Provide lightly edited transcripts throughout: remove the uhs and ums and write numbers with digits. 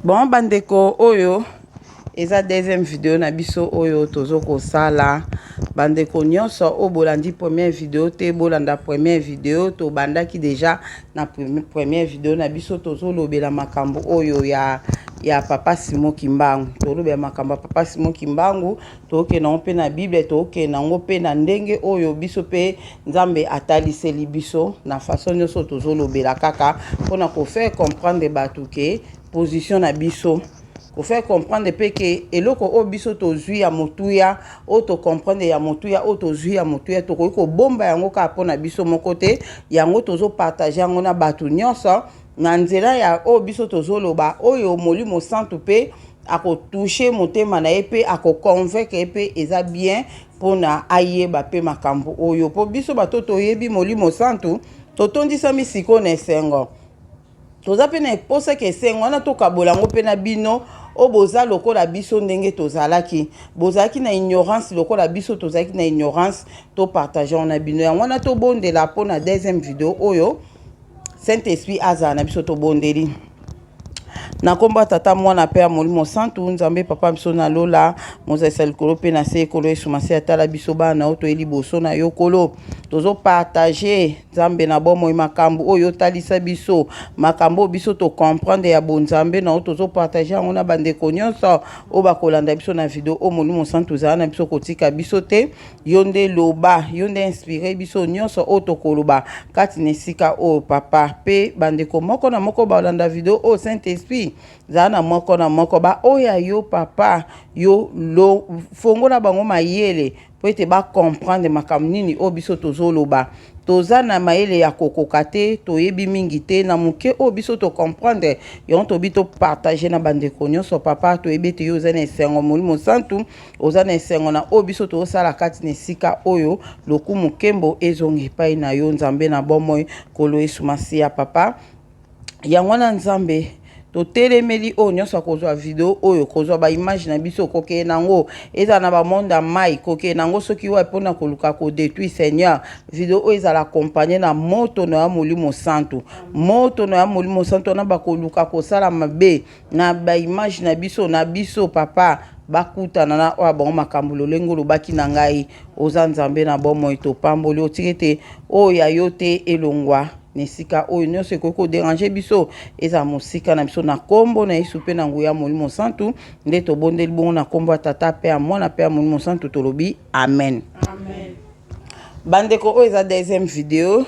Bon bandeko oyo eza deuxième vidéo na biso oyo tozoko sala bandeko nyonso o bolandi première vidéo te bolanda première vidéo to bandaki déjà na première vidéo na biso tozolobela makambo oyo ya papa Simon Kimbangu tolobela makambo papa Simon Kimbangu toke na mpe na Bible toke na ngo pe na ndenge oyo biso pe Nzambe ataliseli biso na façon nyonso tozolobela kaka pona ko faire comprendre batu ke position na biso ko faire comprendre pe que eloko o biso tozui ya motuya o to comprendre ya motuya o tozui ya motuya to ko bomba yango ka pona biso moko te yango tozo partager yango na batu nyonso na nzela ya o biso tozoloba oyo molimo santu pe ako toucher motema na epe ako convaincre epe eza bien pona ayeba pe makambo oyo po biso bato toyebi molimo santu totondisa misiko na esengo toza pe na eposa ke esengo wana tokabola ngo pe na bino o boza lokola biso ndenge tozalaki bozalaki na ignorance lokola biso tozalaki na ignorance to partager na bino yango wana to bondela po na deuxième vidéo oyo Saint-Esprit azala na biso to bondeli na komba tata mwana père molimo santu Nzambe papa biso na lola mozesa likolo pe na se ekolo esumasi atala biso bana oto eli boso na yokolo tozo partager Nzambe na bomo makambo oyo talisa biso makambo biso to comprendre ya bonzambe na tozo partager ngona bandeko nyonso o bakolanda biso na video o molimo santu za na biso kotika biso te yonde loba yonde inspirer biso nyonso o to koloba kati nesika o papa pe bandeko moko na moko baolanda video o Saint-Esprit zana moko na moko ba oya yo papa yo lo fongola bango mayele po ete ba comprendre makambo nini o biso tozoloba toza na mayele ya kokoka te toyebi mingi te na muke o biso to comprendre yo to bito partager na bandeko nyonso papa toyebi te yo za na esengo molimo santu oza na esengo na o biso to sala kati nesika oyo lokumu kembo ezongi pai na yo Nzambe na bomoi kolo esumasi ya papa yango na Nzambe to telemeli o nyonso kozwa video oyo kozwa ba image na biso koke nango eza na ba monda mai koke nango soki wa pona koluka ko détruire Seigneur video oyo ezala accompagner na moto na molimo santu moto na molimo santu na ba koluka ko sala mabe na ba image na biso papa bakutana na oya bango makambo lolengo lobaki na ngai oza Nzambe na bomoi to pamboli otikete oya yo te elongwa nesika oyo nyonso ekoko déranger biso eza mosika na biso na kombo na Yesu pe na nguya molimo santu nde tobondeli bongo na kombo tata pe ya mwana pe ya molimo santu tolobi amen amen bandeko oyo eza deuxième vidéo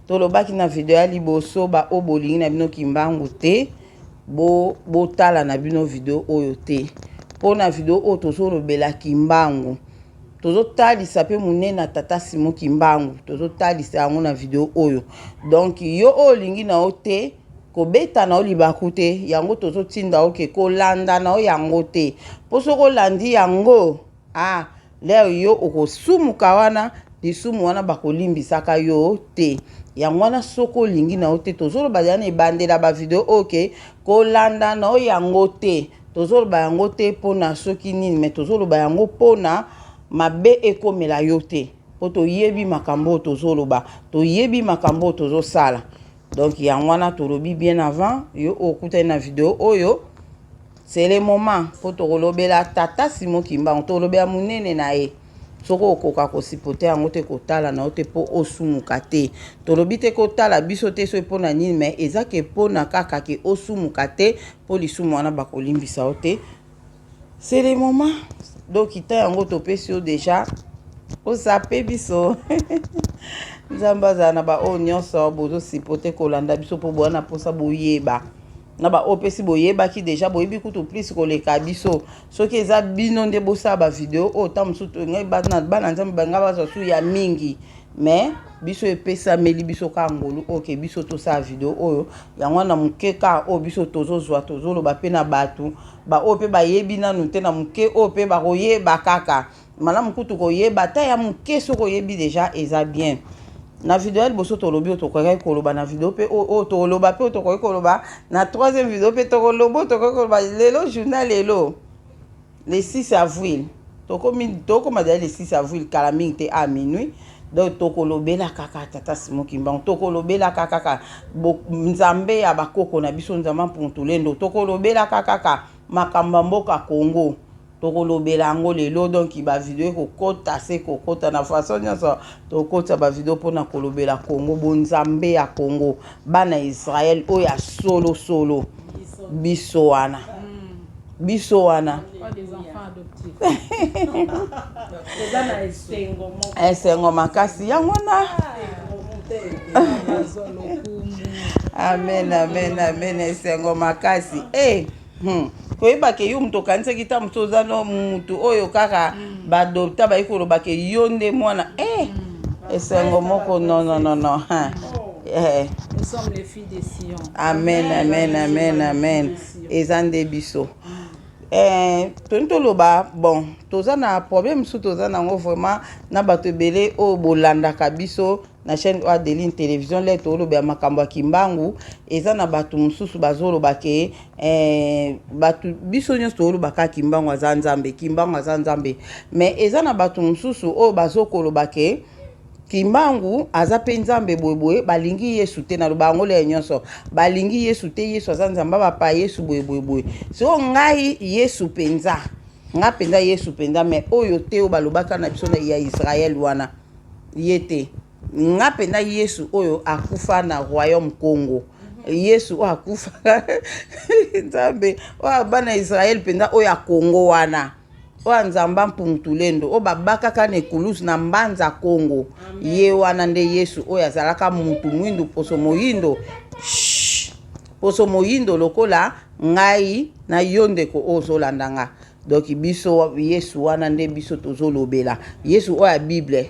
tolobaki na video ya liboso ba o bolingi na bino Kimbangu te botala na bino video oyo te po na video oyo tozolobela Kimbangu tozotalisa pe munena tata Simon Kimbangu tozotalisa yango na video oyo donc yo olingi na ote kobeta na olibaku te yango tozotinda oke kolanda na yango te po soko landi yango leo yo okosumuka wana lisumu wana bakolimbisaka yo te yango wana soko olingi na ote tozoloba yana ebandela ba video oke kolanda na yango te tozoloba yango te pona soki nini mais tozoloba yango pona mabe ekomela yo te po toyebi makambo tozoloba toyebi makambo tozosala donc yango wana tolobi bien avant yo okutani na video oyo c'est le moment po tolobela tata Simon Kimbangu tolobela munene na ye soko okoka kosipote yango te kotala na ote po osumuka te tolobi te kotala biso te so pona nini mais eza ke pona kaka ke osumuka te po lisumu wana bakolimbisa yo te c'est le moment donc ita yango topesi yo déjà osape biso Nzambe azala na ba o nyonso bozosipote kolanda biso po bwana posa boyeba na ba opesi boyebaki déjà boyebi kutu plus koleka biso soki eza bino nde bosala ba video o ta mosusu ngai bana Nzambe banga bazasu ya mingi mais biso epesameli biso ka ngolu oke biso tosala video oyo yango na mukeka o biso tozozwa tozoloba pe na batu ba o pe bayebi nanu te na muke o pe bakoyeba kaka malamu kutu koyeba ta ya muke so koyebi déjà eza bien na video ya liboso tolobi otokoki koloba na video pe o toloba pe otokoki koloba na troisième video pe tokoloba otokoki koloba lelo journal lelo le 6 avril tokoma déjà le 6 avril kala mingi te à minuit donc tokolobela kaka tata Simon Kimbangu tokolobela kaka nzambe ya bakoko na biso nzamba Mpuntulendo tokolobela kaka makamba mboka Congo tokolobela ngo lelo donc ba video kokota se kokota na façon nyonso tokota ba video pona kolobela Congo bonzambe ya Congo bana Israël oya solo biso wana biso wana des enfants adoptifs. esengo makasi yango na amen amen amen esengo makasi koyeba ke yo mutu okanisaki ta mutu oza no mutu oyo kaka badopta bayi koloba ke yo nde mwana esengo moko non Nous sommes les filles de Sion. Amen amen amen amen eza nde biso toloba bon toza na problème sous toza nango vraiment na bato ebele oyo bolandaka biso na chaîne Adeline télévision le toloba makambo ya Kimbangu eza na bato mosusu bazoloba ke bato biso nyonso tolobaka Kimbangu aza nzambe Kimbangu aza nzambe mais eza na bato mosusu oyo bazokoloba ke Kimbangu aza pe nzambe boyeboye balingi Yesu te na lobango le nyonso balingi Yesu te Yesu aza nzamba bapa Yesu boyeboye so ngai Yesu penza nga penza Yesu penza mais oyo te o balobaka na biso na ya Israël wana yete nga penza Yesu oyo akufa na royaume Congo Yesu oyo akufa nzambe oyo bana Israël penza oyo Congo wana oyo nzamba Mpuntulendo oyo babakaka na ekulusu na mbanza Congo ye wana nde Yesu oyo azalaka mutu mwindu poso moyindo lokola ngai na yo ndeko oyo ozolandanga donc biso Yesu wana nde biso tozolobela Yesu oyo ya Bible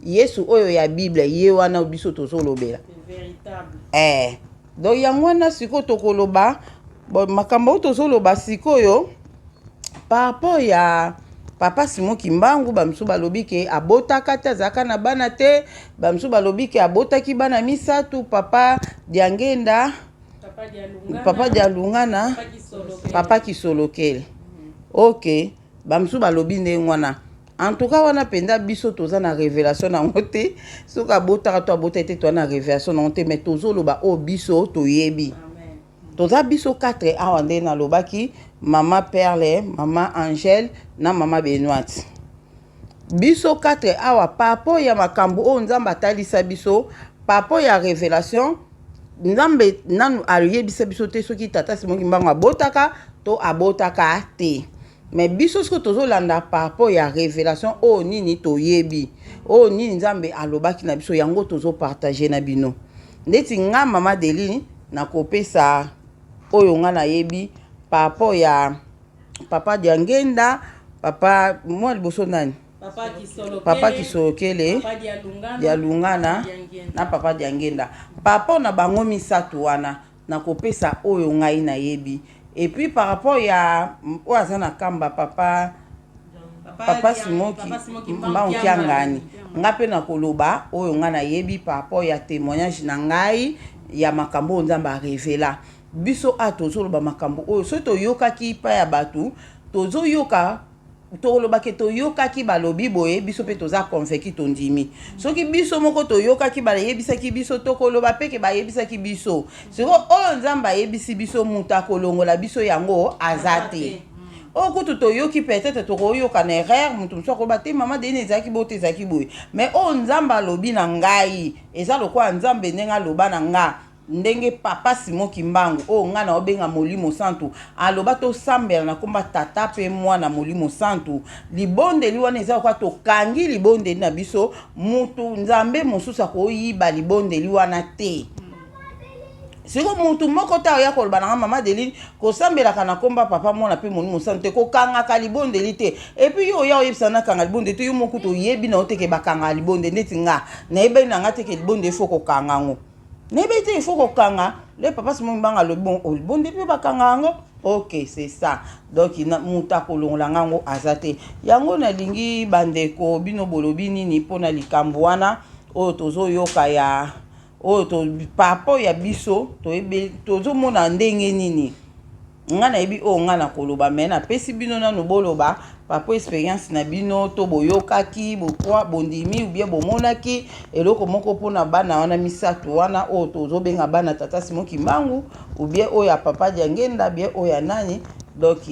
Yesu oyo ya Bible ye wana biso tozolobela véritable donc yango wana sikoyo tokoloba makambo oyo tozoloba sikoyo par rapport ya papa Simon Kimbangu bamsu balobi ke abotaka te azaka na bana te bamsu balobi ke abotaki bana misatu papa Diangenda papa Dialungana papa Kisolokele ok bamsu balobi ndenge wana en tout cas wana penda biso toza na révélation na ngote soka abotaka to abota te to na révélation na ngote mais tozoloba o biso toyebi toza biso 4 awa nde na lobaki mama Perle mama Angèle na mama Benoît biso 4 awa papo ya makambo o nzamba talisa biso papo ya révélation nzambe nanu ayebisa biso te soki tata Simon Kimbangu abotaka to abotaka te mais biso soki tozolanda papo ya révélation o nini toyebi o nini nzambe alobaki na biso yango tozopartage na bino ndeti nga mama Deli na kopesa oyo nga nayebi papo ya papa Diangenda papa mwa liboso nani papa Kisolokele Dialungana na papa Diangenda papa na bango misatu wana na kopesa oyo ngai nayebi et puis par rapport ya oyo aza na kamba papa Simon Kimbangu Kiangani nga pe na koloba oyo nga nayebi par rapport ya témoignage na ngai ya makambo nzamba révéla biso tozoloba makambo oyo so toyokaki pa ya batu tozoyoka tolobaki toyokaki balobi boye biso pe toza convaincu tondimi soki biso moko toyokaki bayebisaki biso tokoloba peke bayebisaki biso siko oyo nzamba ayebisi biso mutu akolongola biso yango azate okutu toyoki peut-être tokoyoka na erreur mutu mosusu akoloba te mama Deni ezalaki boye te ezalaki boye mais oyo nzamba alobi na ngai eza lokola nzambe ndenge aloba na nga ndenge papa Simon Kimbangu o nga na obenga Molimo Santu aloba to sambela na komba tata pe mwana Molimo Santu libondeli wana eza kwa to kangi libondeli na biso mutu nzambe mosusu akoyiba libondeli wana te siko mutu moko ta ya koloba na mama Deli ko sambela kana komba papa mwana pe Molimo Santu te ko kanga ka libondeli te et puis yo ya oyebisa na kanga libondeli te yo moko to yebi na oteke bakanga libondeli ndeti nga na yeba na nga teke libondeli fo ko kanga ngo Nebete il faut kokanga le papa Simon Kimbangu le bon o bonde pe bakanga ngo ok c'est ça donc ina muta kolongola ngango azate yango na lingi bandeko bino bolobi nini pona likambo wana o tozo yoka ya o to papo ya biso to ebe tozo mona ndenge nini nga na yebi o nga na koloba mais na pesi bino na no boloba papa expérience na bino to boyokaki bokwa bondimi ou bien bomonaki eloko moko pona bana wana misato wana o tozo benga bana tata Simon Kimbangu ou bien o ya papa Diangenda bien o ya nani donc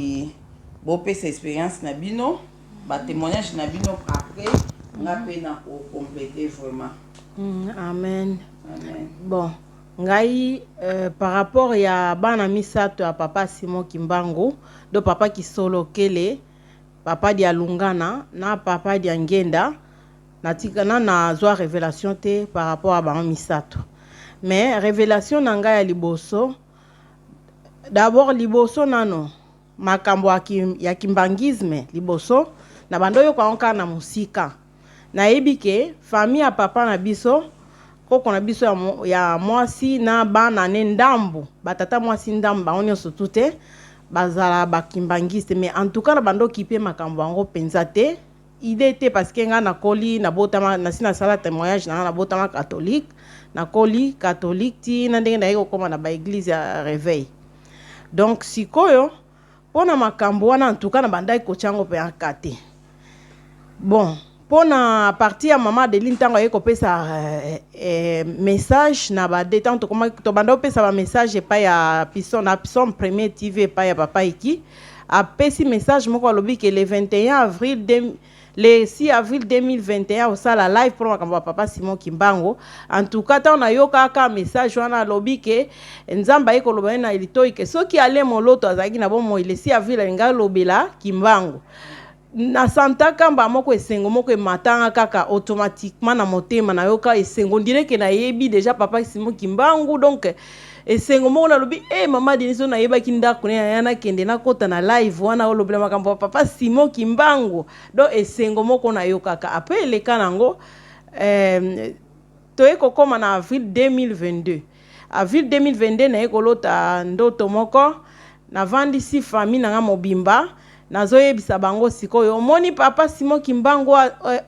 bo pesa expérience na bino ba témoignage na bino après nga pe na ko compléter vraiment. Amen. Amen. Bon, ngai par rapport ya bana misato ya papa Simon Kimbangu, do papa Kisolo Kele, papa dia Lungana, na papa dia Ngenda, na tikana na zwa révélation te par rapport à bana misato. Mais révélation na ngai ya liboso, d'abord liboso nano, makambo ya kimbangisme liboso, na bandoyo kwa onka na musika. Na ebike, famille ya papa na biso, koko na biso ya mwasi na bana ne ndambu batata mwasi ndambu baonyo sotute bazala bakimbangiste mais en tout cas na bando kipe makambo yango penza te idée te parce que nga na koli na botama na sina sala témoignage na botama catholique na koli catholique ti na ndenge na yeko koma na ba église ya réveil donc sikoyo pona makambo wana en tout cas na bandai ko chango pe akate bon pona partie ya mama de l'intango yeko pesa message na ba détente comment to bando pesa ba message pa ya pison na pison premier TV pa ya papa iki a pesi message moko lobi que le 21 avril le 6 avril 2021 au sala live pour makambo papa Simon Kimbangu en tout cas ta na yoka ka message wana lobi que nzamba yeko loba na ilitoi que soki ale moloto azaki na bomo le 6 avril nga lobela Kimbangu na santa kamba moko esengo moko matanga kaka automatiquement na motema na yoka esengo dirait que na yebi déjà papa Simon Kimbangu donc esengo moko na lobi mama Deniso na yeba kinda kune yana kende na kota na live wana olobela makambo papa Simon Kimbangu donc esengo moko na yoka ka après le kanango to eko koma na avril 2022 avril 2022 na eko lota ndoto moko na vandi si famille na mobimba nazoyebisa bango sikoyo omoni papa Simon Kimbangu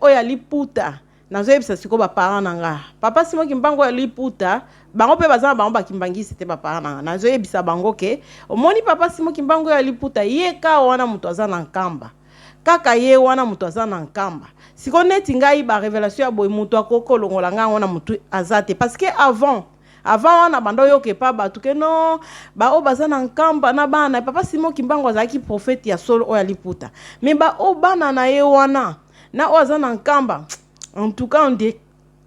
oya liputa nazoyebisa sikoyo ba parents nanga papa Simon Kimbangu oya liputa bango pe bazana bango bakimbangisi te ba parents nanga nazoyebisa bango ke omoni papa Simon Kimbangu oya liputa ye ka wana muto azana nkamba kaka ye wana muto azana nkamba siko neti ngai ba révélation ya boy muto akoko longola nga wana muto azate parce que avant wana bando yoke pa batu ke no ba o bazana nkamba na bana papa Simon Kimbangu azaki prophète ya solo o ya liputa mais ba o bana na ye wana na o azana nkamba en tout cas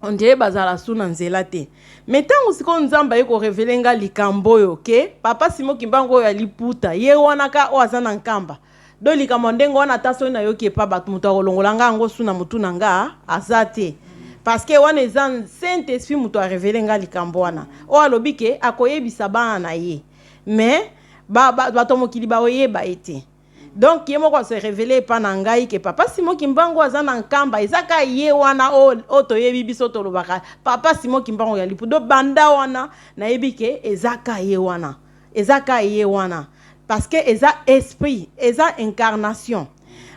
on dirait bazala suna nzela te mais tango siko nzamba yeko révéler nga likambo yo ke papa Simon Kimbangu ya liputa ye wana ka o azana nkamba do likambo ndengo wana taso na yoke pa batu muto akolongola nga ngo suna mutu na nga azate parce que wana ezan Saint-Esprit muto a révélé nga likambo wana o alobi ke akoyebisa bana na ye mais bato mokili baoyeba ete donc ye moko se révélé pa na ngai ke papa Simon Kimbangu azana nkamba ezaka ye wana o toyebi biso tolobaka papa Simon Kimbangu ya lipu do banda wana na yebi ke ezaka ye wana parce que eza esprit eza incarnation.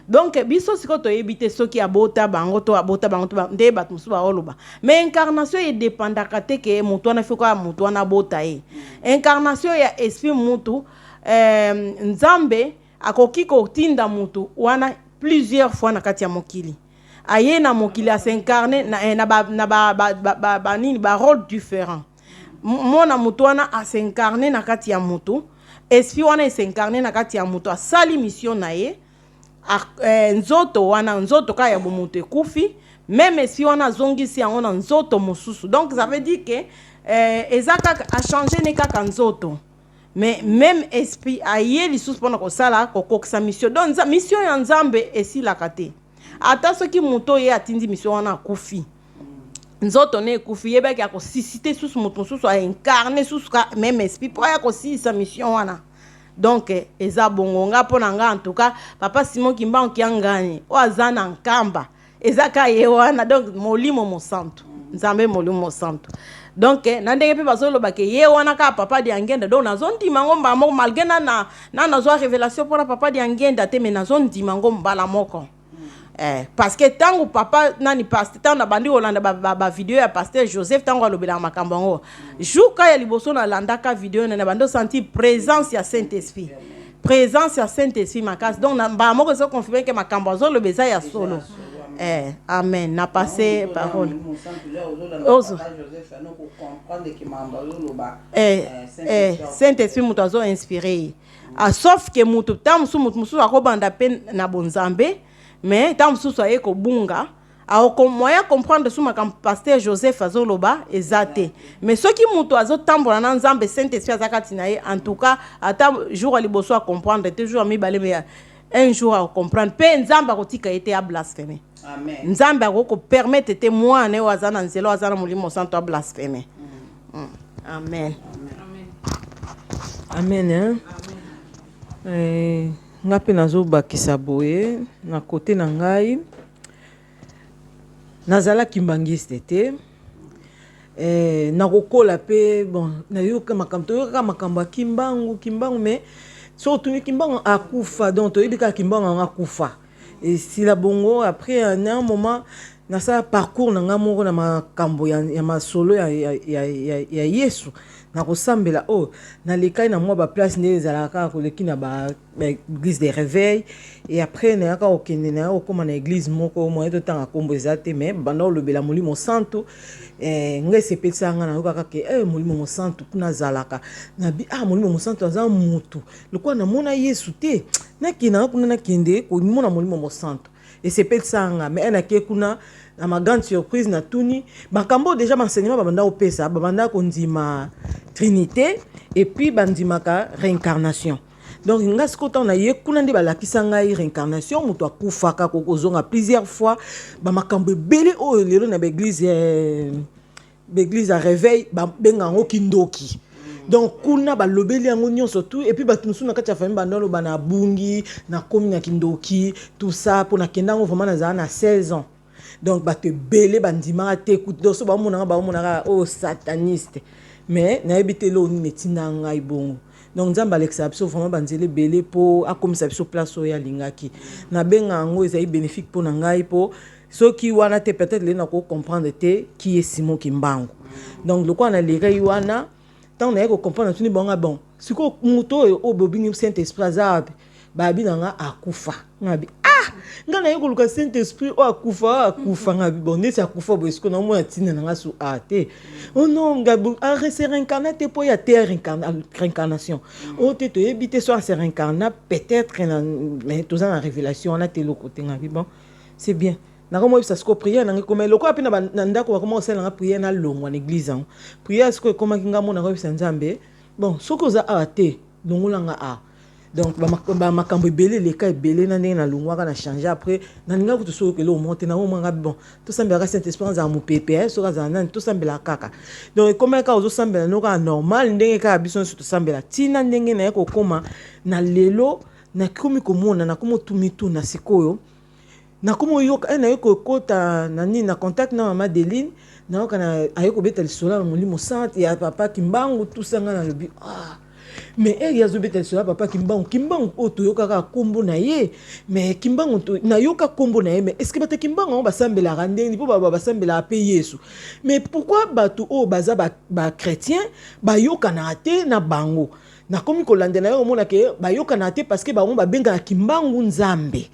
Donc biso siko to yebite soki abota bango to nde bat musu ba oloba mais incarnation e dépendaka te ke mutu na fiko mutu na bota e incarnation ya esprit mutu nzambe akoki ko tinda mutu wana plusieurs fois na kati ya mokili aye na mokili a s'incarner na ba rôle différent mona mutu wana a s'incarner na kati ya mutu esprit wana s'incarner na kati ya mutu a sali mission na ye nzoto ka ya bomuto ekufi même si wana zongisi yango na nzoto mosusu donc ça veut dire que ezaka a changer ne kaka nzoto mais même esprit aye lisusu pona ko sala ko kokisa mission donc mission ya nzambe esilaka te ata soki muto ye atindi mission wana akufi nzoto ne ekufi yebaki ya ko susciter susu muto susu a incarner susu même esprit po ya ko sa mission wana. Donc eza bongonga pona nga en tout cas papa Simon Kimbangu kiangani o azana nkamba ezaka ye wana donc molimo mosantu nzambe molimo mosantu donc na ndenge pe bazolo ba ke ye wana ka papa Diangenda donc nazondima ngomba moko malgré na nazwa révélation pona papa Diangenda te mais nazondima ngomba la moko parce que tango papa nani pasteur tango na bandi olanda ba vidéo ya pasteur Joseph tango alobela makambo ngo juka ya liboso na landaka vidéo na bando senti présence ya Saint-Esprit présence ya Saint-Esprit makasi. Donc na ba moko so confirmer que makambo azoloba eza ya solo. Amen. Na passé parole. Saint-Esprit mutu azo inspiré. Sauf que mutu tamusu mutu akobanda pe na bonzambe, mais tamusu aye ko bunga. Alors moyen comprendre sous ma pasteur Joseph azoloba ezate. Mais ceux qui mutu azo tambola na nzambe Saint-Esprit azakati na ye, en tout cas ata jour aliboso à comprendre, toujours mi balé mais un jour à comprendre. Pe nzamba kotika été à blasphémer. Amen. Nzamba ko permettre te moi ne wazana nzelo wazana mulimo santo à blasphémer. Amen. Amen. Nga pe nazo bakisa boye na côté na ngai nazala kimbangiste te nakokola pe bon nayoka makambo kimbangu mais surtout ni kimbangu akufa donc toyebika kimbangu akufa et si la bongo après un moment na sa parcours na nga moko na makambo ya masolo ya Yesu na kosambela na lekai na mwa ba place ne ezalaka koleki na ba église de réveil et après na yaka okende na okoma na église moko moye to tanga kombo ezate mais banda olobela molimo santo ngese pesa nga na yokaka ke molimo santo kuna zalaka na bi molimo santo aza mutu lokwa na mona Yesu te na kina kuna na kende ko mona molimo santo et c'est pesa nga mais na ke kuna na ma grande surprise na tuni makambo déjà m'enseignement babanda opesa babanda kondima trinité et puis bandimaka réincarnation. Donc nga sikoto na ye kuna ndi balakisa ngai réincarnation mutu akufaka kokozonga plusieurs fois ba makambo belé lelo na l'église à réveil ba benga ngo kindoki. Donc kuna ba lobeli yango nyonso tout et puis batu musu na kati ya famille bandolo bana bungi na komi na kindoki tout ça pour na kendango vraiment na za na 16 ans. Donc batu belé bandima te écoute donc so ba monaka sataniste mais na ebité lo ni metina ngai bongo. Donc nzamba l'exception vraiment banzele belé po akomisa biso place oya lingaki na benga ngo ezai bénéfique pour ngai po ceux qui wana te peut-être les na ko comprendre te qui est Simon Kimbangu. Donc le quoi na lire wana tant na ko comprendre tuni bonga bon siko muto o bobingi Saint-Esprit azab babi nanga akufa ngabi ngana yeko luka Saint-Esprit akufa ngabi bon nesi akufa bo siko na mo atina nanga su ate non ngabu a se réincarner te po ya terre réincarnation te to ebité soit se réincarner peut-être mais tout ça en révélation on a te le côté ngabi bon c'est bien na comme ça siko prière na comme le quoi pina na ndako comment ça na prière na longo na église en prière siko comme kinga mo na ko nzambe bon soko za ate longolanga donc ba makambo belé les cas belé na ndenge na longwa na changer après na ninga ko to so que le monte na mo nga bon tout sambela Saint-Esprit za mu PPS so za nan tout sambela kaka donc comme ka ozo sambela no ka normal ndenge ka biso so to sambela tina ndenge na ko koma na lelo na komi komona na komo tumitu na sikoyo na komo yoka na yoko kota na ni na contact na mama Deline na yoka na ayoko beta le sola molimo santé ya papa Kimbangu tout ça na lobi mais elle yazo beta le sola papa Kimbangu oto yoka ka kombo na ye mais Kimbangu na yoka kombo na ye mais est-ce que bata Kimbangu ba sambela rande ni po ba sambela pe Yesu mais pourquoi batu baza ba chrétien ba yoka na ate na bango na komi ko landela yo mona ke ba yoka na ate parce que ba benga Kimbangu nzambe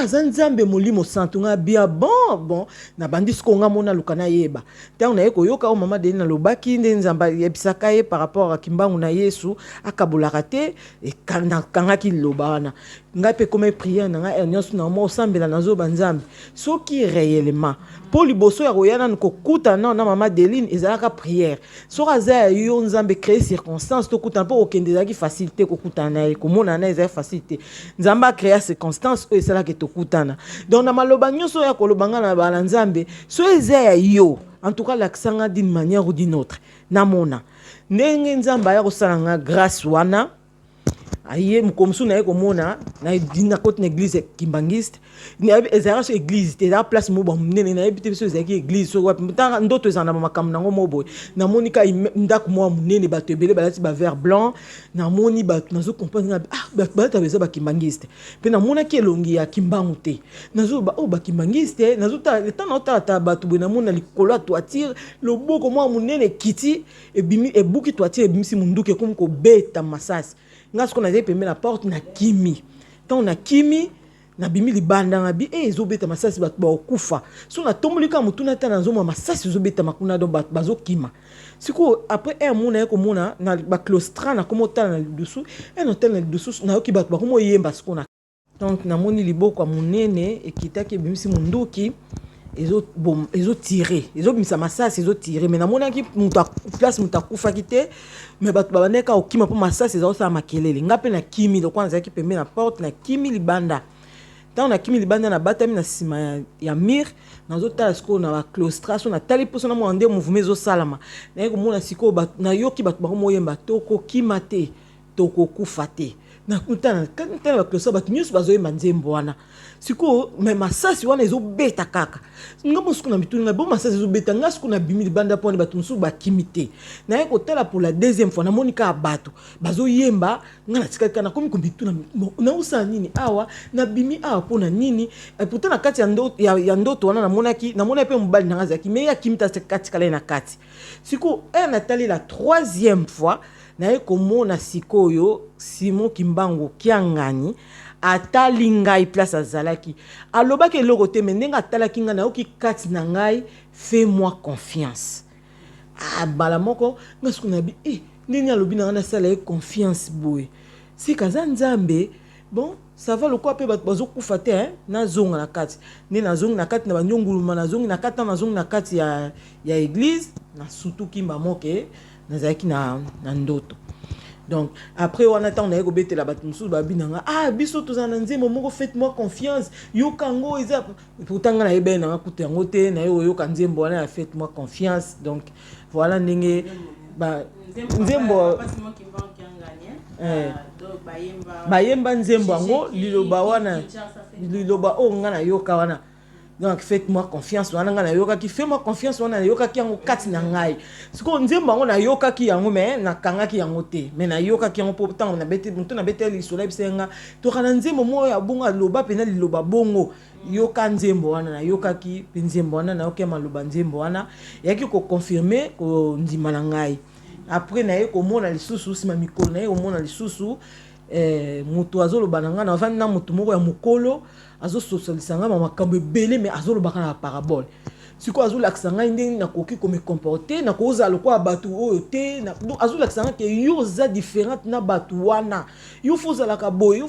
zanzambe molimo santo nga bia bon na bandis ko nga mona lukana yeba tant na yeko yoka o mama de na lobaki nde nzamba yebisaka ye par rapport à Kimbangu na Yesu akabulaka te e kanga ki lobana nga pe comme prière na nga nyonso na mo sambela nazo banzambe soki réellement pour liboso ya royana nko kuta na mama Deline ezalaka prière so raza yo nzambe créer circonstance to kuta po okendeza ki facilité ko kuta na ko mona na ezala facilité nzamba créer circonstance o ezala ke to kutana donc na maloba nyonso ya kolobanga na bana nzambe so ezaya yo en tout cas l'accent d'une manière ou d'une autre na mona ndenge nzamba ya kosalanga grâce wana aye mkomsu na yeko mona na dina côté église kimbangiste ni ezara so église te la place mo ba munene na ebite biso ezaki église so wapi mutanga ndoto ezana makam nango moboy na monika ndako mo munene bato ebele balati ba vert blanc na moni bato nazo comprendre bato beza ba kimbangiste pe na mona ki elongi ya Kimbangu te nazo ba kimbangiste nazo ta ta bato bo na mona likolo toiture loboko mo munene kiti ebimi ebuki toiture ebimisi munduke comme ko beta masasi ngas ko na zai pembe na porte na kimi tant na kimi na bimi libanda ngabi ezobeta masasi bat ba okufa so na tombulika mutu na tana nzoma masasi ezobeta makuna do bat bazokima siko après un mona ko mona na ba claustra na komo tala na dessous un hôtel na dessous na yoki bat ba komo yemba siko na donc na moni liboko munene ekitaki bimisi munduki ezo tirer ezo bimisa masasi ezo tirer mais na mona ki mutu place mutu akufa kite mais bat ba neka okima po masasi ezo sa makelele ngape na kimi do kwanza ki pembe na porte na kimi libanda tant na kimi libanda na batami na sima ya mir nazo tala siko na ba claustration na tali poso na mo ande mouvement zo salama na yeko mona siko na yoki bat ba mo yemba toko kimate toko kufate na kutana kana ba claustration bat news bazo yemba nzembo wana siko me masasi wana ezo beta kaka ngamo siko na mituni na bo masasi ezo beta ngasiko na bimi libanda poni batumsu ba kimite na yeko tala pour la deuxième fois na monika bato bazo yemba ngana tikaka na komi kombituna na usa nini awa na bimi awa pona nini pourtant na kati ya ndoto wana na mona pe mobali na ngazaki me ya kimita kati kala na kati siko na tali la troisième fois na yeko mona sikoyo Simon Kimbangu Kiangani atali ngai place azalaki alobaki eloko te me ndenge atalaki ngai nayoki kati na ngai fais-moi confiance bala moko nga siku na bi nini alobi na nga nasala ye confiance boye sikaza nzambe bon ça va lokwa pe bato bazokufa te nazonga na kati nde nazongi na kati na banyonguluma nazongi na kati nazongi na kati ya église na surtout kimba moke nazalaki na ndoto. Donc après on attend na yeko betela bat musu ba binanga biso tozana nzembo moko faites-moi confiance yo kango eza pourtant na yebe na kutu yango te na yo kanzembo wana faites-moi confiance donc voilà ndenge ba nzembo bayemba nzembo yango liloba wana liloba ngana yoka wana donc faites-moi confiance wana ngana yoka ki fais-moi confiance wana yoka ki yango kati na ngai siko nzembo yango na yoka ki yango me na kanga ki yango te me na yoka ki yango pourtant na bete mutu na bete li soleil bisenga to kana nzembo mo ya bonga loba pena liloba bongo yoka nzembo wana na yoka ki nzembo wana na yoka maloba nzembo wana yaki ko confirmer ko ndima na ngai après na yeko mona lisusu sima mikolo na yeko mona lisusu mutu azoloba na nga na vandi na mutu moko ya mukolo azososolisa nga makambo ebele mais azolobaka na parabole siko azolakisa ngai ndenge nakoki kome comporter nakozala lokwa bato oyo te donc azolakisa nga ke yo oza différente na bato wana yo fozalaka boye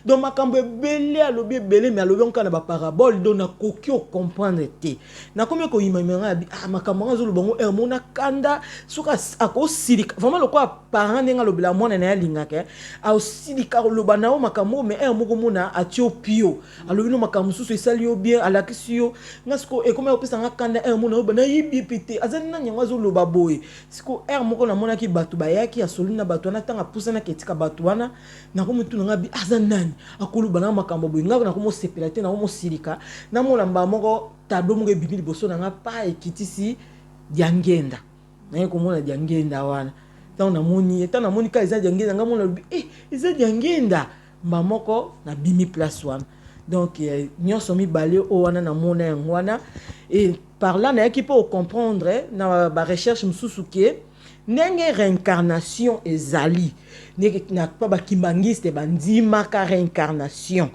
donc makambo ebele alobi ebele mais alobi nka na baparabole donc nakoki ocomprendre te nakomi koyimamima nga makambo nga azoloba ngo mona kanda soki akosilika vraiment lokwa parent ndenge alobela mwana na ye alingaka aosilika koloba na yo makambo mais moko mona atio pio alobi no makambo mosusu esali yo bien alakisi yo nga siko ekomi akopesa nga kanda mona yo bana yibi pete azali na nyango azoloba boye siko moko na mona ki bato bayaki asoli na bato wana tanga pusana ketika bato wana na komi tuna nga bi azanani akoloba na makambo boye nga na komo sepela te na komo silika na mona mba moko tableau moko ebibi liboso na nga pa ekitisi diangenda na ko mona diangenda wana tant na moni ka eza diangenda nga mona eza diangenda mba moko na bimi place wana donc nyonso mibale o wana na mona yango wana et par là na yaki po comprendre na ba recherche mususu ke ndenge réincarnation ezali na pa ba kimbangiste bandima ka réincarnation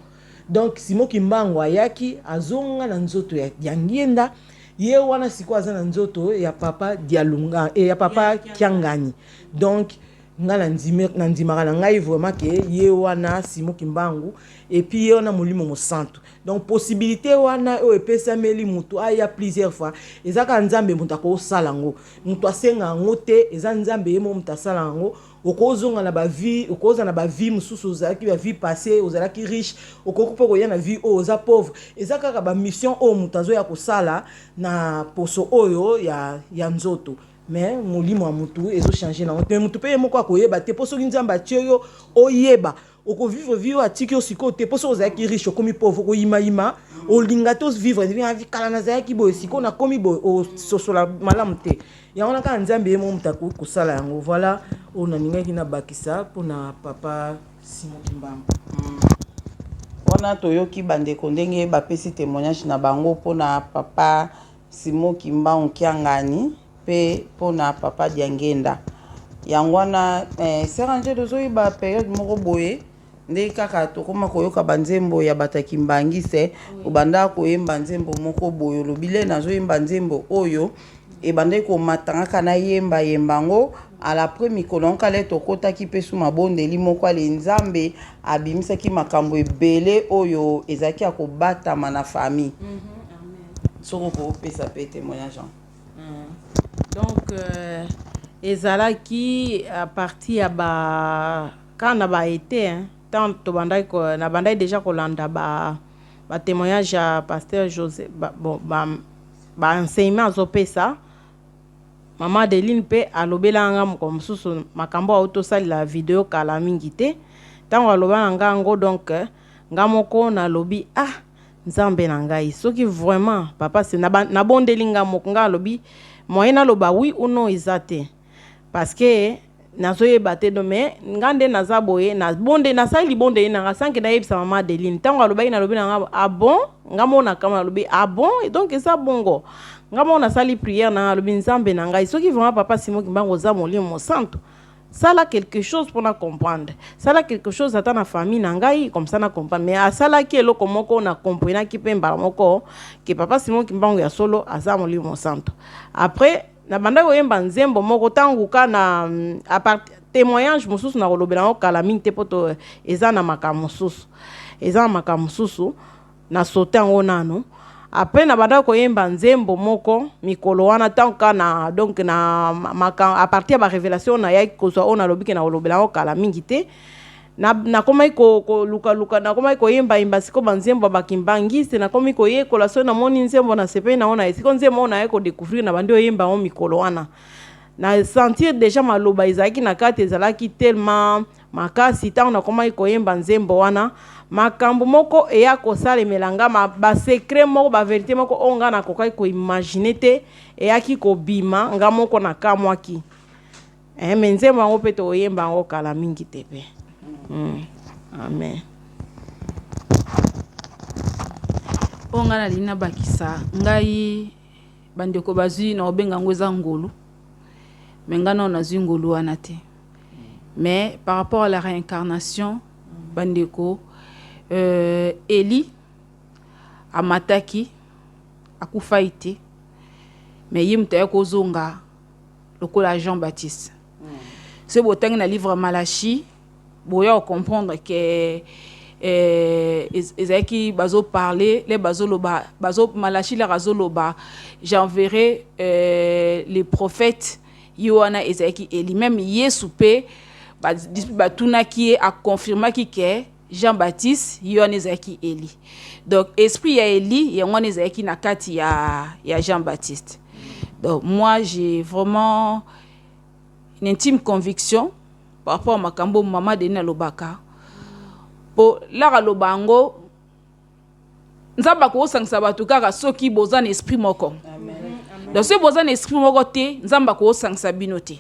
donc Simon Kimbangu ayaki azonga na nzoto ya ngenda ye wana siko aza na nzoto ya papa Dialunga ya papa Kiangani donc nga na ndimaka na ngai vraiment ke ye wana Simon Kimbangu et puis ye wana molimo mosantu donc possibilité wana o epesameli mutu aya plusieurs fois ezaka nzambe mutu akosala ngo mutu asenga ngo te eza nzambe ye mo mutu asala ngo okozonga na ba vie okoza na ba vie mususu ozalaki ba vie passée ozalaki riche okokupa koya na vie o oza pauvre ezaka ka ba mission o mutu azoya kosala na poso oyo ya nzoto mais molimo mutu ezo changer na mais mutu pe moko akoyeba te poso nzamba tioyo oyeba oko vivre vie atiki osiko te poso ozaki riche okomi pauvre ko yima olinga tos vivre devient vie kala na zaki boy siko na komi boy o sosola malamu te ya ona ka nzambe ye mo mutaku kosala yango voilà ona ningaki na bakisa pona papa Simon Kimbangu wana toyoki bandeko ndenge bapesi témoignage na bango pona papa Simon Kimbangu Kiangani pe pona papa Diangenda yango wana Sœur Angèle ozoyeba période moko boye nde kaka tokoma koyoka banzembo ya bataki mbangi se obanda koyemba nzembo moko boye olobi le nazoyemba nzembo oyo ebanda komatangaka na yemba yembango ala après mikolo nkale tokotaki mpe su mabondeli moko ale nzambe abimisaki makambo ebele oyo ezalaki ya kobatama na famille soko kopesa pe témoignage donc ezalaki à partir ya ba kana ba été tant to bandai ko na bandai déjà kolanda ba témoignage ya pasteur José bon ba enseignement azopesa mama Adeline pe alobela nga moko mususu makambo autosali la vidéo kala mingi te tango aloba nga ngo donc nga moko na lobi nzambe na ngai soki vraiment papa c'est na bondeli nga moko nga lobi moyen aloba oui ou non ezate parce que nazoyeba te do mais ngande naza boye na bonde na sali bonde na nga sanke na yebisa mama Adeline tango aloba na lobi na nga bon nga mona kama lobi bon et donc ça bongo nga mona sali prière na lobi nzambe na ngai soki vraiment papa Simon Kimbangu za molimo santo ça là quelque chose pour na comprendre ça là quelque chose ata na famille na ngai comme ça na comprendre mais asala ki eloko moko na comprendre ki pemba moko que papa Simon Kimbangu ya solo aza molimo santo après na banda koyemba nzembo moko tangu kana à part témoignage mususu na kolobela kala mingi te poto eza na makamususu na sote ngo nano après na banda koyemba nzembo moko mikolo wana tangu kana donc na à partir ba révélation na yaki kozwa ona lobiki na kolobela kala mingi te na komai ko luka na komai ko yemba siko banzembo bakimbangi se na komai ko yekola so na moni nzembo na sepe na ona siko nzembo na yeko découvrir na bandi oyemba o mikolo wana na sentir déjà maloba ezaki na kati ezalaki tellement makasi tango na komai ko yemba nzembo wana makambo moko eya kosalemela nga ba secret moko ba vérité moko onga na kokai ko imaginer te eyaki kobima nga moko na kamwaki nzembo yango pe to oyemba ngo kala mingi te pe. Amen. Onga na lina bakisa ngai bandeko bazui na obenga ngweza ngolu mengana na zui ngolu wana te mais par rapport à la réincarnation bandeko Eli amataki akufa ite mais yimta ya kozonga lokola Jean-Baptiste c'est boteng na livre Malachi boya comprendre que ezaki bazo parler les bazo loba bazo Malachi la razo loba j'enverrai les prophètes Yohana ezaki Eli même Yesu pe batuna qui a confirmé qui que Jean-Baptiste Yohana ezaki Eli donc esprit ya Eli yangwana ezaki na kati ya Jean-Baptiste donc moi j'ai vraiment une intime conviction par rapport à makambo mama de na lobaka po la lobango nzamba ko sangsa batu kaka soki bozana esprit moko donc ce bozana esprit moko te nzamba ko sangsa binote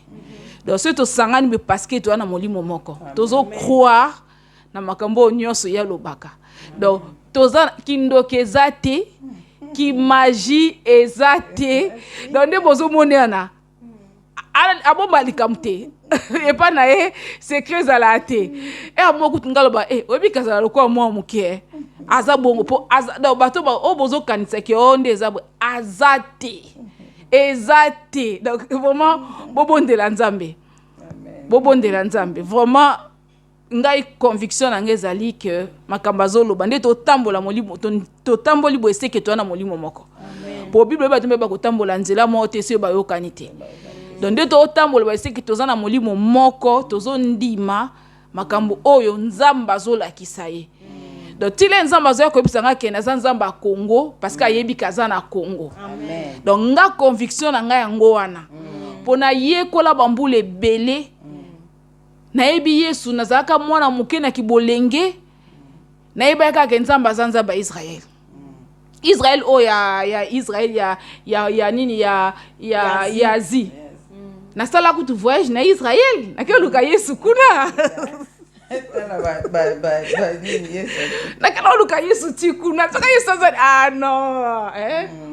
donc ce to sangani me parce que to na molimo moko tozo croire na makambo nyonso ya lobaka donc toza kindoke ezate ki magie ezate donc ne bozo monena abomba likamte et pas na secret à la té et amoku ngaloba obi kazala lokwa mwa muke azabongo po azada bato ba obozo kanisa ke onde azate ezate donc vraiment bobondela nzambe vraiment ngai conviction na ngezali que makambazo loba nde to tambola molimo to tamboli bo eseke to na molimo moko po bible ba tumbe ba ko tambola nzela mo te se ba yokanite donc nde to tambola ba eseke to za na molimo moko tozo ndima makambo oyo nzamba zola kisaye donc tile nzamba zo ko bisanga ke na nzamba Congo parce que ayebi kaza na Congo amen donc nga conviction na nga yango wana pona yekola bambule belé na yebi Yesu nazaka mwana muke na kibolenge na yeba ka nzamba zanza ba Israël Israël o ya Israël ya nini ya Asie na sala kutu voyage na Israël na ke luka Yesu kuna na ke luka Yesu ti kuna saka Yesu za non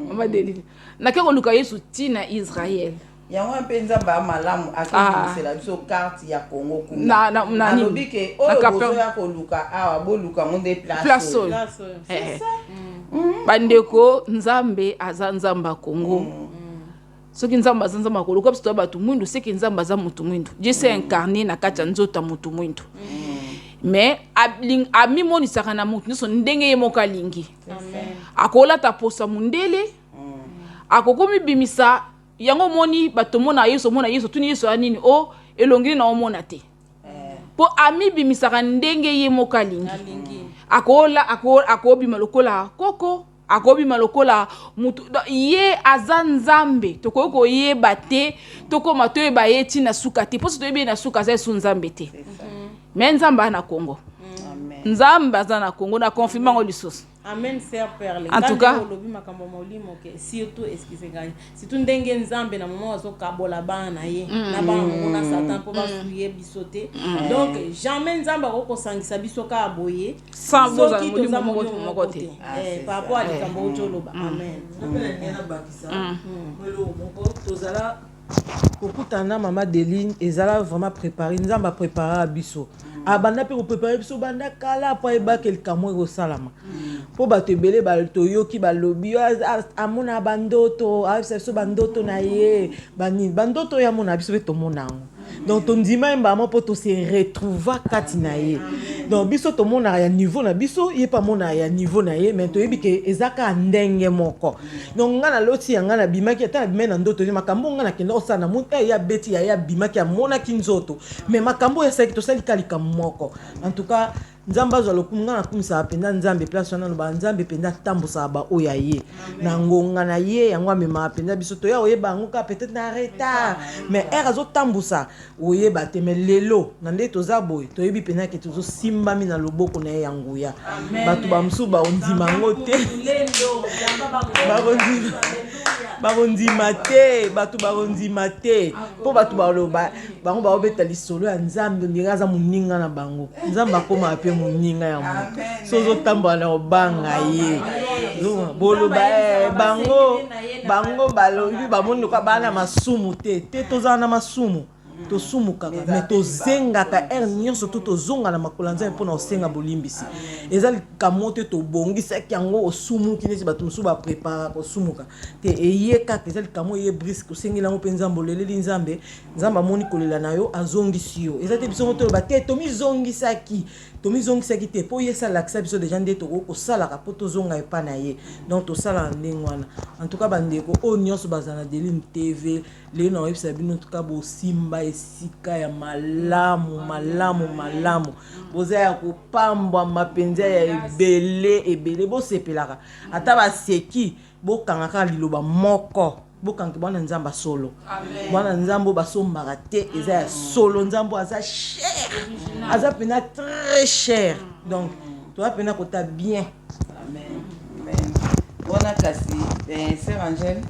mama Delili na ke luka Yesu ti na Israël yango mpe nzambe amalamu akebimisela biso carte ya Congo kuna alobi ke oyo bozoya koluka awa boluka ngo nde place oyo bandeko nzambe aza nzambe ya Congo soki nzambe aza nzambe ya koluka biso toya bato mwindu seki nzambe aza motu mwindu Dieu s'est incarné na kati ya nzoto ya motu mwindu mais amimonisaka na motu nyonso ndenge ye moko alingi akolata posa mundele akokomi bimisa yango moni bato mona yeso tuni yeso ya nini o elongili na omona te po amibimisaka ndenge ye moko alingi akobima lokola koko akobima lokola mutu ye aza nzambe tokoki koyeba te tokoma toyeba ye ntina suka te mposo toyebi ye na suka aza esu nzambe te me nzambe na Congo nzambe aza na Congo na confirme ngo lisusu amen sœur Perle en tout cas lobi makambo molimo ke surtout excuse ngani surtout ndenge nzambe na moment azo kabola bana ye na bana mona satan po ba suye bisote donc jamais nzambe ko sangisa biso ka aboye sans boza molimo moko te par rapport à likambo ojoloba amen na bakisa molo moko tozala kokutana mama Deline ezala vraiment préparé nzamba préparer biso abanda pe ko préparer biso banda kala po ebaka likambo ekosalama po bato ebele batoyoki balobi amona bandoto afisa biso bandoto na ye bandoto ya mona biso pe tomona yango donc tondima embamo po to se retrouva kati na ye donc biso tomona ya niveau na biso ye pa mona ya niveau na ye mais toyebi ke ezaka ndenge moko donc ngana loti yanga na bimaki ata bimena na ndoto ni makambo ngana kenda osana muta ya beti ya bimaki ya mona kinzoto mais makambo ya saki to sali kalika moko en tout cas nzamba zo lokunga na kumisa penda nzambe place wana ba nzambe penda tambusa ba oya ye na ngonga na ye yango amema penda biso to ya oyeba ngoka peut-être na retard mais era zo tambusa oyeba te mais lelo na nde toza boy toyebi penda ke tozo simbami na loboko na ye yanguya batu ba msuba ondima ngote barondima te batu barondima te po batu baloba bango baobeta lisolo ya nzambe ndinga za muninga na bango nzamba koma ape muninga ya moto sozo tambola na obanga ye boloba bango balobi bamondo kwa bana masumu te toza na masumu tosumukaka mais tozengaka ere nyonso to tozonga na makolo nzambe mpona osenga bolimbisi eza likambo te tobongisaki yango osumuki neti bato mosusu baprépara kosumuka te eye kaka eza likambo eye briske osengeli yango mpe nzambe oleleli nzambe amoni kolela na yo azongisi yo eza te biso ngo toloba te tomizongisaki te mpo ye esalakisa biso deja nde tokoki kosalaka mpo tozonga epa na ye donc tosala na ndenge wana en tout cas bandeko oyo nyonso baza na Deline TV lelo na oyebisa bino tuka bosimba esika ya malamu boza ya kopambwa mapenza ya ebele bosepelaka ata baseki bokangaka liloba moko bokangi bwana nzamba solo bwana nzambo basombaka te eza ya solo nzambo aza cher aza pena très cher donc toa pena kota bien amen wana kasi sœur Angèle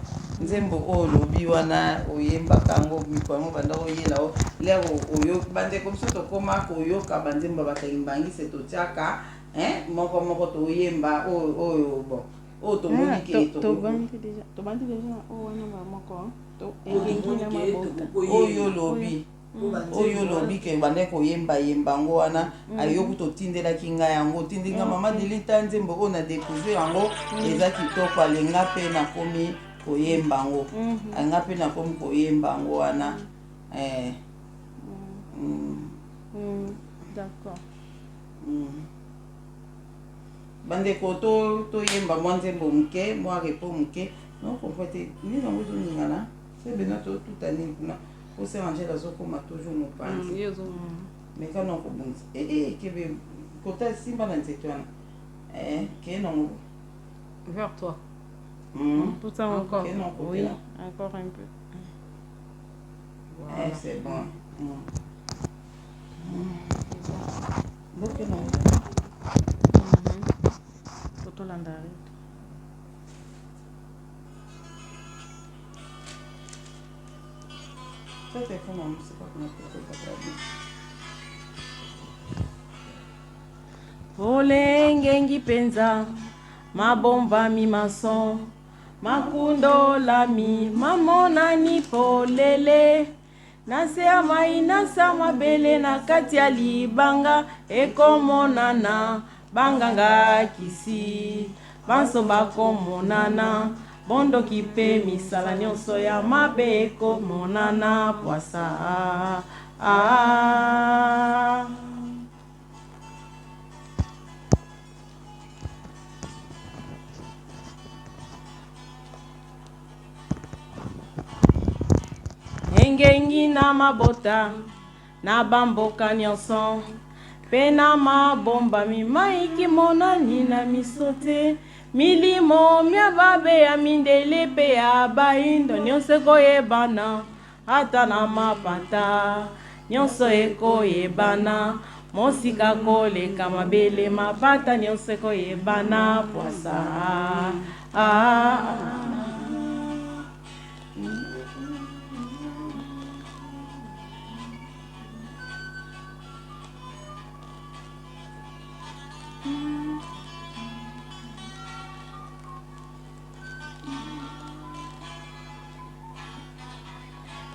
nzembo oyo lobi wana oyembaka yango mipango banda oyela lero oyo bandeko biso tokoma koyoka banzembo bakalimbangise totiaka moko toyemba oyo bon oyo tomoni ke tobandi deja wana moko oyo lobi ke bande koyemba ngo wana ayoki totindelaki ngai yango otindinga mama Deline ta nzembo oyo na découvrir yango eza kitoko alenga mpe nakomi koyemba ngo anga mpe nakomi koyemba ngo wana d'accord bandeko toyemba mwa nzembo moke mwa repo moke non comprete nini yango ezoningana sebena totuta nini kuna po Sœur Angèle azokoma toujours mopanzi mais kana kobongisa kebe kota simba na nzete wana ke nango vers toi tout ça encore oui encore un peu voilà. C'est bon non tolanda olengengi penza mabomba mimason makundo lami mamonani polele nase ya mai nase ya mabele na kati ya libanga ekomonana banganga kisi banso bakomonana bondoki mpe misala nyonso ya mabe ekomonana pwasa engengi na mabota na bamboka nyonso mpe na mabombami maiki monani na miso te milimo mia babe ya mindele mpe ya baindo nyonso ekoyebana ata na mapata nyonso ekoyebana mosika koleka mabele mapata nyonso ekoyebana pwasa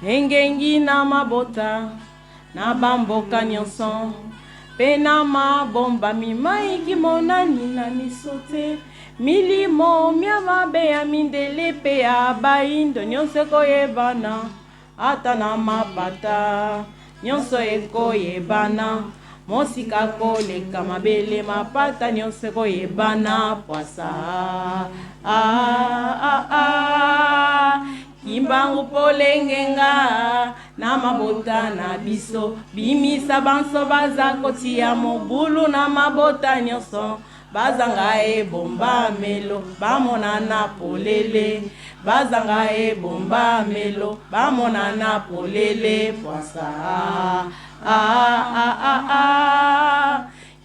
engengi na mabota na bamboka nyonso mpe na mabombami maiki monani na miso te milimo mia mabe ya mindele mpe ya baindo nyonso ekoyebana ata na mapata nyonso ekoyebana mosika koleka mabele mapata nyonso ekoyebana pwasa kimbangu polengenga na mabota na biso bimisa banso baza kotia mobulu na mabota nyonso bazanga ebomba melo bamonana polele bazanga ebomba melo bamonana polele pwasa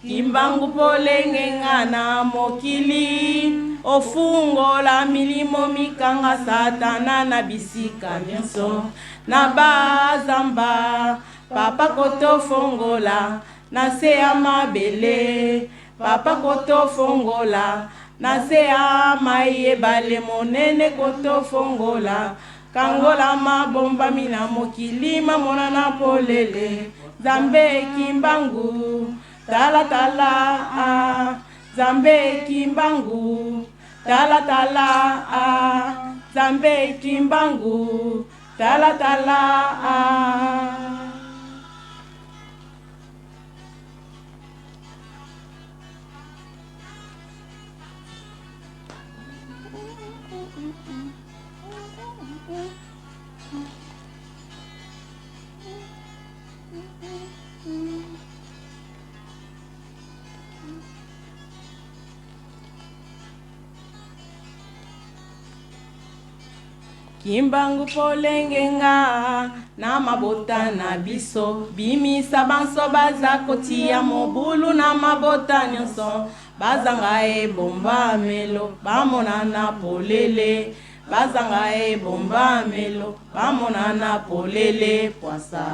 kimbangu polengenga na mokili ofungola milimo mikanga satana na bisika nyonso na bazamba papa kotofongola na se ya mabele papa kotofongola na se ya mai ebale monene kotofongola kangola mabombami na mokili mamonana polele zambe kimbangu tala tala zambe kimbangu tala tala zambe kimbangu tala tala kimbangu polengenga na mabota na biso bimisa banso baza kotia mobulu na mabota nyonso bazanga ebomba melo bamonana polele bazanga ebomba melo bamonana polele pwasa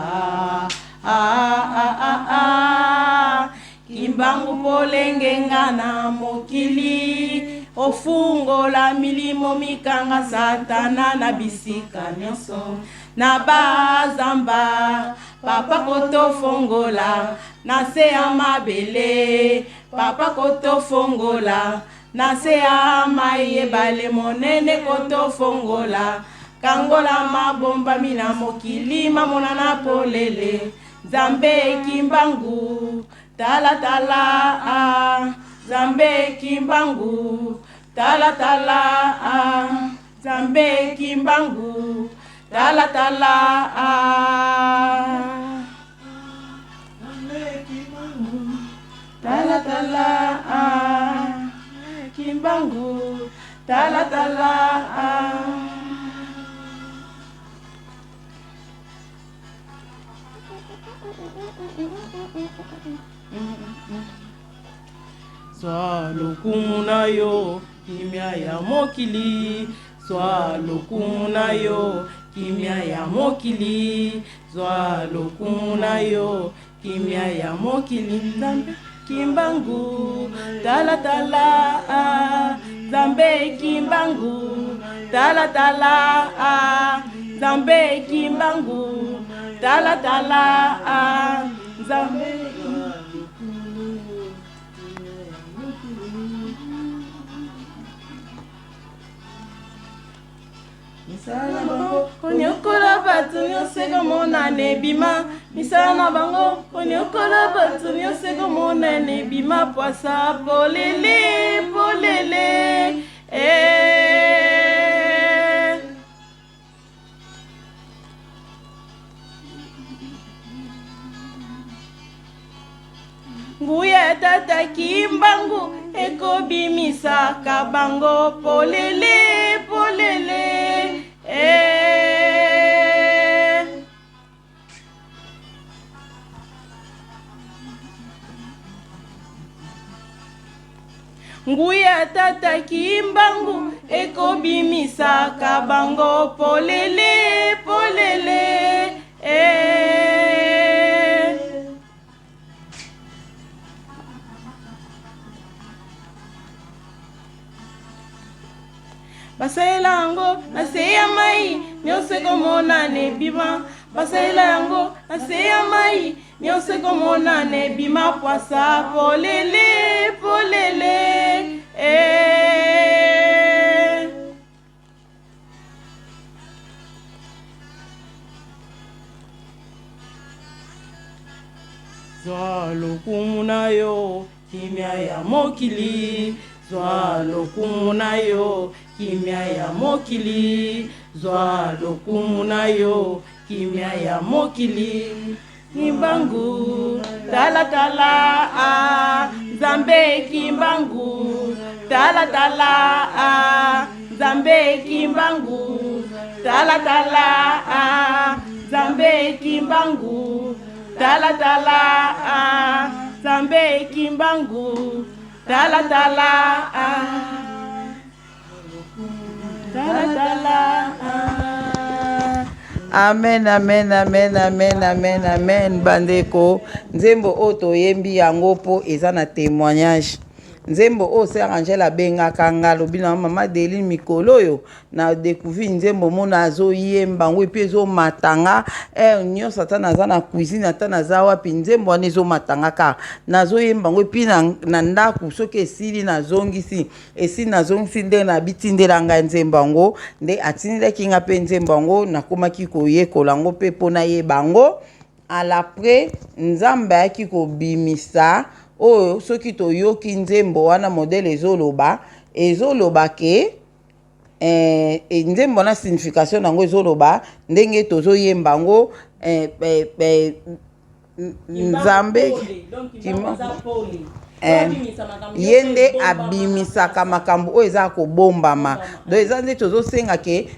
kimbangu polengenga na mokili ofungola milimo mikanga satana na bisika nyonso na bazamba papa kotofongola na se ya mabele papa kotofongola na se ya mai ebale monene kotofongola kangola mabombami na mokili mamonana polele zambe kimbangu tala tala zambe kimbangu tala tala zambe kimbangu tala tala zambe kimbangu tala tala kimbangu tala tala Sois lokumu na yo kimia ya mokili Sois lokumu na yo kimia ya mokili Sois lokumu na yo kimia ya mokili Zambe kimbangu tala tala Zambe kimbangu tala tala Zambe kimbangu tala tala Zambe konyokola batu nyonse komona nebima misala na bango konyokola batu nyonse komona nebima poasa polele polele nguya tata kimbangu ekobimisaka bango polele polele nguya tata kimbangu ekobimisaka bango polele polele basalela yango na se ya mai nyonso komona nebima basalela yango na se ya mai nyonso komona nebima poasa polele polele zwa lokumu na yo kimia ya mokili zwa lokumu na yo kimia ya mokili zwa lokumu na yo kimia ya mokili kimbangu tala tala Zambe kimbangu tala tala Zambe kimbangu tala tala Zambe kimbangu tala tala Zambe kimbangu tala tala tala tala Amen, amen, amen, amen, amen, amen. Bandeko, nzembo o toyembi yango po eza na témoignage. Nzembo o Sœur Angela benga kanga lobina mama Deline mikolo yo na découvrir nzembo mona azo yemba ngwe pe zo matanga nyo satana za na cuisine atana za wapi nzembo ane zo matanga ka nazo yemba ngwe pi na ndaku soki esili na zongisi esi na zongisi nde na bitindela nga nzembo ngo nde atindaki nga pe nzembo ngo nakomaki koyekola ngo pe pona yeba ngo à l'après nzambe ayaki kobimisa oyo soki toyoki nzembo wana modele ezoloba ke nzembo na signification nango ezoloba ndenge tozoyemba ngo nzambe yende abimisaka makambo oyo eza kobombama do eza nde tozosenga ke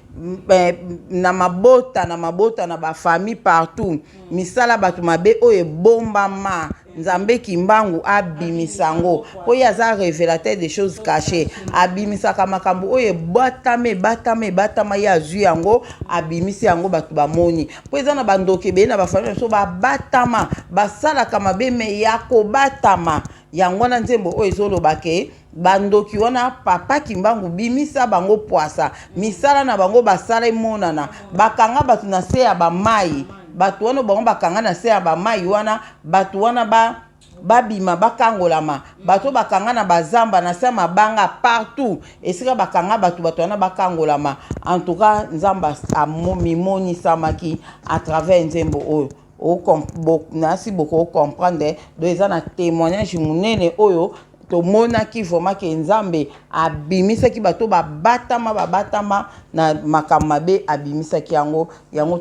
na mabota na bafamille partout misala bato mabe oyo ebombama nzambe kimbangu abimisango oyo aza révélateur des choses cachées abimisaka makambo oyo batama ye azwi yango abimisi yango bato bamoni po eza na bandoki ebele na bafamille so babatama basalaka mabe me ya kobatama yango na nzembo oyo ezoloba ke bandoki wana papa kimbangu bimisa bango poasa misala na bango basala emonana bakanga bato na se ya bamai bato wana bango bakanga na se ya bamai wana bato wana babima bakangolama bato bakanga na bazamba na se mabanga partout esika bakanga bato wana bakangolama en tout cas nzamba amimionisamaki à travers nzembo oyo nasi boko comprendre do eza na témoignage munene oyo tomonaki vraiment ke nzambe abimisaki bato babatama na makambo mabe abimisaki yango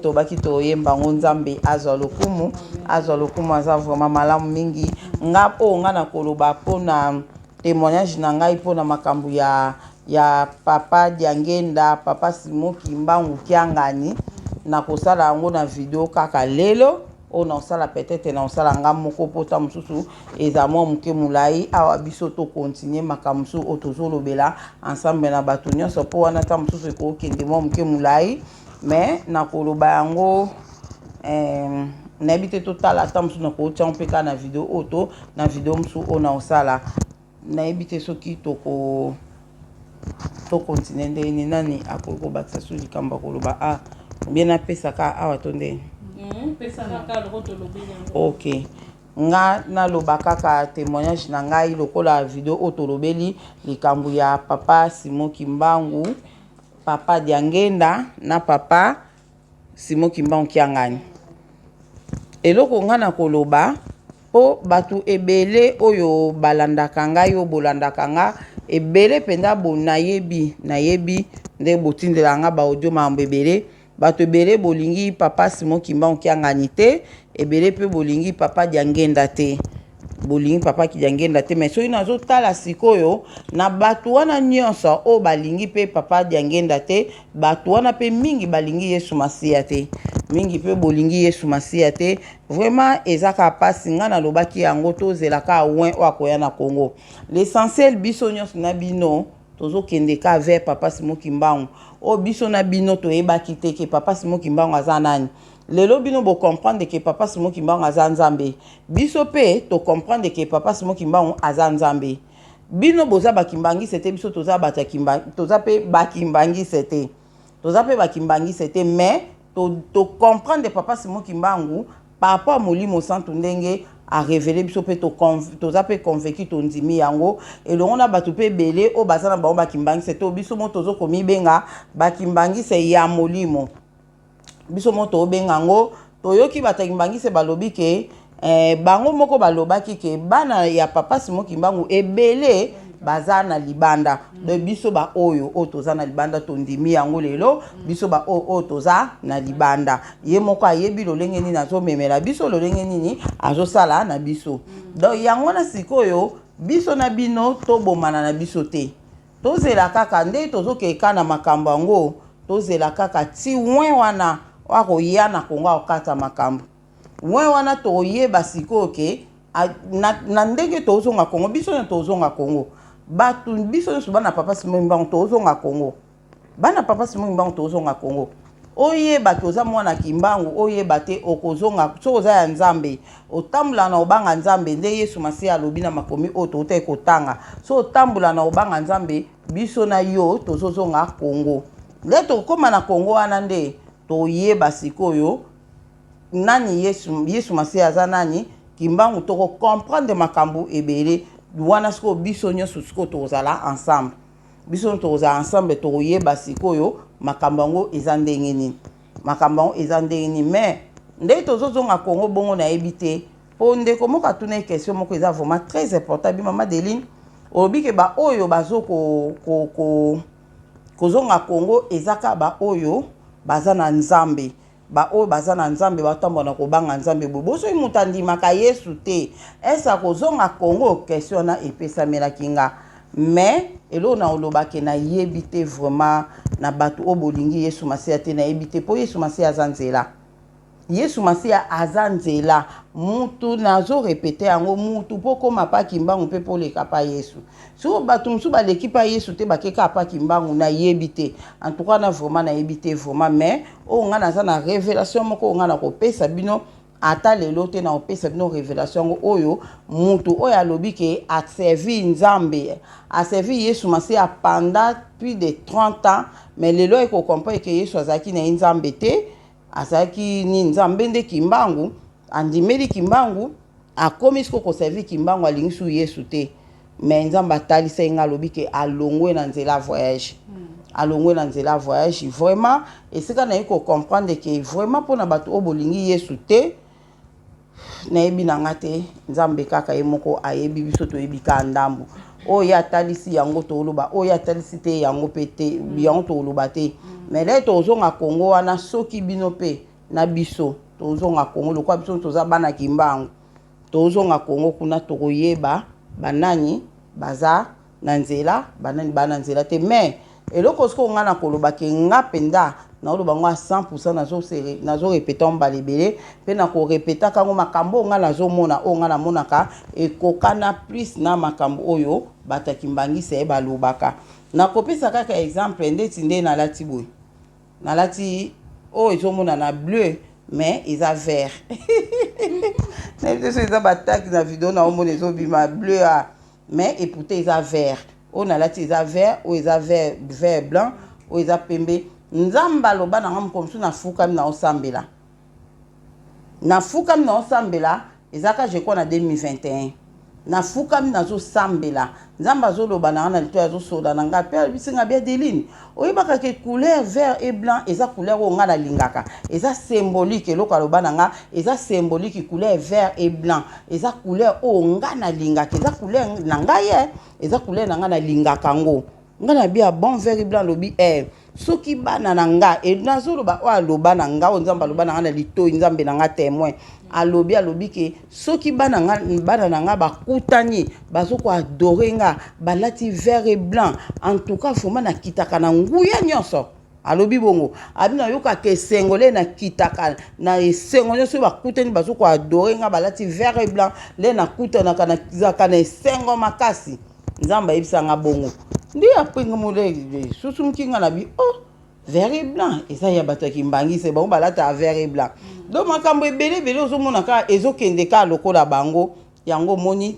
tobaki toyemba ngo nzambe azwa lokumu aza vraiment malamu mingi nga oyo nga na koloba mpona témoignage na ngai mpona makambo ya papa Diangenda papa Simon Kimbangu Kiangani na kosala yango na video kaka lelo o na osala peut-être na osala nga moko pota mususu eza mwa muke mulai awa biso to continuer makambo mususu o tozolobela ensemble na bato nyonso po wana ta mususu ekokende mwa muke mulai mais na koloba yango nayebi te totala ta mususu na kotia mpe kaka na video oyo to na video mususu o na osala nayebi te soki to continue ndeni nani akoko bakisa su likamba koloba a bien apesa ka awa to ndeni pesa kaka lokoto lobeli. OK nga na loba kaka témoignage na ngai lokola video otolobeli likambo ya papa Simon Kimbangu, papa Diangenda na papa Simon Kimbangu Kiangani. Eloko nga na koloba po batu ebele oyo balandaka ngai yo bolandaka nga ebele penda bo nayebi nde botindela nga ba audio mambo ebele bato ebele bolingi papa Simon Kimbangu Kiangani te ebele pe bolingi papa Diangenda te bolingi papa Diangenda te mais soki nazotala sikoyo na bato wana nyonso o balingi pe papa Diangenda te bato wana pe mingi balingi Yesu Masiya te mingi pe bolingi Yesu Masiya te vraiment ezaka pasi nga na lobaki yango tozelaka oin o akoya na Congo l'essentiel biso nyonso na bino tozokende ka vers papa Simon Kimbangu o biso na bino toyebaki te ke papa Simon Kimbangu aza nani lelo bino bo comprendre que papa Simon Kimbangu aza nzambe biso pe to comprendre que papa Simon Kimbangu aza nzambe bino boza bakimbangi c'était biso toza bata kimbangi toza pe bakimbangi c'était mais to comprendre papa Simon Kimbangu papa Molimo Santu ndenge a révélé biso pe toza pe convaincu to ndimi yango elongo na bato pe belé o bazana ba bakimbangi c'était biso mo tozo komi benga bakimbangi c'est ya Molimo biso moto obengango toyoki batakimbangi se balobi ke bango moko balobaki ke bana ya papa Simon Kimbangu ebele baza na libanda de biso ba oyo o toza na libanda tondimi yango lelo biso ba o toza na libanda ye moko ayebi lolenge nini azomemela biso lolenge nini azosala na biso donc yango na sikoyo biso na bino tobomana na biso te tozela kaka nde tozokeka na makambo yango tozela kaka ti wen wana wakoya na Kongo akata makambo wen wana toyeba sikoyo ke na ndenge tozonga Kongo biso na tozonga Kongo batu biso nyonso bana papa Simon Kimbangu tozonga Kongo bana papa Simon Kimbangu tozonga Kongo oyeba toza mwana Kimbangu oyeba te okozonga so oza ya nzambe otambula na obanga nzambe nde Yesu Masiya alobi na makomi o tote kotanga so otambula na obanga nzambe biso na yo tozozonga Kongo leto koma na Kongo wana nde toyeba sikoyo nani Yesu Masiya aza nani Kimbangu toko comprendre makambo ebele wana siko biso nyonso siko tozala ensemble biso toza ensemble toyeba sikoyo makambo yango eza ndenge nini makambo yango eza ndenge nini mais nde tozozonga Kongo bongo na yebi te po ndeko moko atuna question moko eza vraiment très important bi mama Deline olobi ke ba oyo bazo kozonga Kongo ezaka ba oyo baza na nzambe ba oyo baza na nzambe batambola kobanga nzambe boso mutandimaka Yesu te esa kozonga Kongo question na epesamelaki nga mais elo na olobaki na yebi te vraiment na bato obolingi Yesu Masiya te na yebi te po Yesu Masiya aza nzela Yesu Masiya aza nzela mutu nazo répéter yango mutu po koma pa Kimbangu pe po leka pa Yesu so bato musu baleki pa Yesu te bakeka pa Kimbangu na yebi te en tout cas na vraiment na yebi te vraiment mais o nga naza na révélation moko nga na kopesa bino ata lelo te na opesa bino révélation oyo mutu oyo alobi ke a servi nzambe a servi Yesu Masiya pendant plus de 30 ans mais lelo eko comprendre ke Yesu azaki na nzambe te azaki ni nzambe nde Kimbangu andimeli Kimbangu akomi siko ko servi Kimbangu alingi su Yesu te mais nzamba talisa nga lobi ke alongwe na nzela voyage alongwe na nzela voyage vraiment esika na yiko comprendre que vraiment pona bato obolingi Yesu te na yebi na ngate nzambe kaka ye moko ayebi biso to yebika ndambu oyo atalisi yango toloba oyo atalisi te yango pete yango toloba te mais là tozonga Kongo wana soki bino pe na biso tozonga Kongo lokwa biso toza bana Kimbangu tozonga Kongo kuna tokoyeba banani baza na nzela banani bana nzela te mais eloko siko nga na koloba ke nga penda na oloba ngo 100% nazo répéter mbalebele pe na ko répéter kango makambo nga nazo mona o nga na monaka ekokana plus na makambo oyo batakimbangi se balobaka na kopesa kaka exemple ndeti nde na lati boy na lati o ezomona na bleu mais eza vert na biso eza bataki na video na omona ezobima bleu mais et pourtant eza vert oyo nalati eza vert oyo eza vert blanc oyo eza pembe nzambe aloba na nga mokomosu nafukami na osambela nafukami na osambela ezaka je crois na 2021 nafukami nazosambela nzambe azoloba na nga na litoyi azosoda na nga mpe alobisinga bia deline oyebaka ke couleur vert et blanc eza couleur oyo nga nalingaka eza symbolique eloko aloba na nga eza symbolique couleur vert et blanc eza couleur oyo nga nalingaka eza couleur na ngai ye eza couleur na nga nalingaka ngo nga na bia bon vert et blanc lobi soki bana na nga nazoloba oyo aloba na nga oyo nzambe aloba na nga na litoyi nzambe na nga témoin alobi ke soki bana na nga bakutani bazokoadore nga balati vert et blanc en tout cas vraiment nakitaka na nguya nyonso alobi bongo abi nayokaka esengo le nakitaka na esengo nyonso oyo bakutani bazokoadore nga balati vert et blanc le nakutanaka nazaka na esengo makasi nzambe ayebisanga bongo ndi aprenga molele susu mokinga na bi vert et blanc eza ya bato ya kimbangisi bango balata vert et blanc donc makambo ebele ozomona kaka ezokende kaka lokola bango yango moni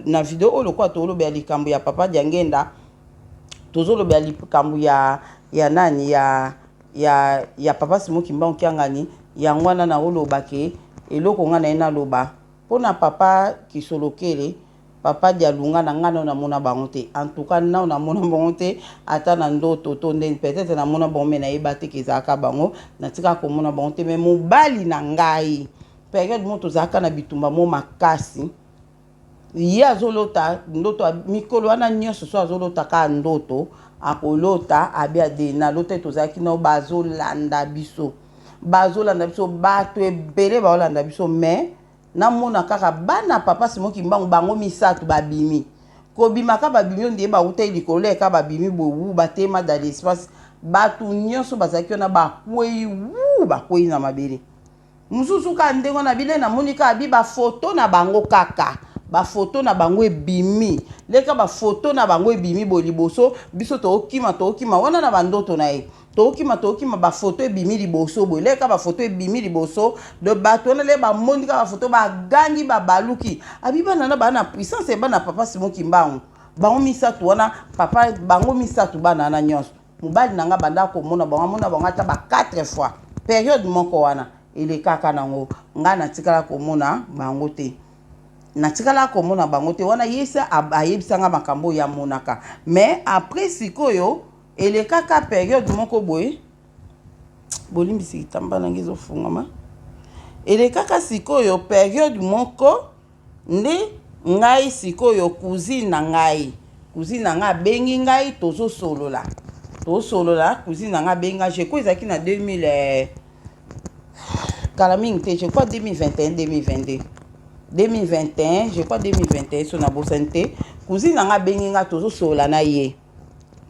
na video oyo lokola tozoloba ya likambo ya papa Diangenda tozoloba ya likambo ya nani ya papa Simon Kimbangu Kiangani yango wana na oloba ke eloko nga na ye naloba mpona papa Kisolokele papa Dialunga na ngana na mona bango te en tout cas na na mona bango te ata na ndoto to ndeni peut-être na mona bango me na yeba te kezaka bango na tika ko mona bango te mais mobali na ngai période moto zaka na bitumba mo makasi ye azolota ndoto mikolo wana nyonso so azolota ka ndoto akolota abia de na lote tozaki na bazolanda biso bato ebele baolanda biso mais namona kaka bana papa Simon Kimbangu bango misatu babimi kobimaka babimi onde bauta likolo eka babimi bowu batema dans l'espace batu nyonso bazaki na bakwei na mabele mususu ka ndengo na bile na monika abi ba photo na bango kaka ba photo na bango ebimi leka ba photo na bango ebimi boliboso biso tokima wana na bandoto na ye tokima ba photo ebimi liboso boy leka ba photo ebimi liboso de bato na le ba monika ba photo ba gangi ba baluki abiba na bana puissance bana papa Simon Kimbangu bango misatu wana papa bango misatu bana na nyonso mobali nanga banda ko mona bango ata ba 4 fois période moko wana ele kaka nango nga na tikala ko mona bango te natikala komona bango te wana yesa ayebisanga makambo ya monaka mais après sikoyo ele kaka période moko boye bolimbisi tamba nangizo fungama ele kaka sikoyo période moko nde ngai sikoyo cousine na ngai bengi ngai tozo solola cousine na ngai benga je ko ezaki na 2000 kala mingi te je crois 2021 je crois 2021 so na bosante cousine nga bengi nga tozo sola na ye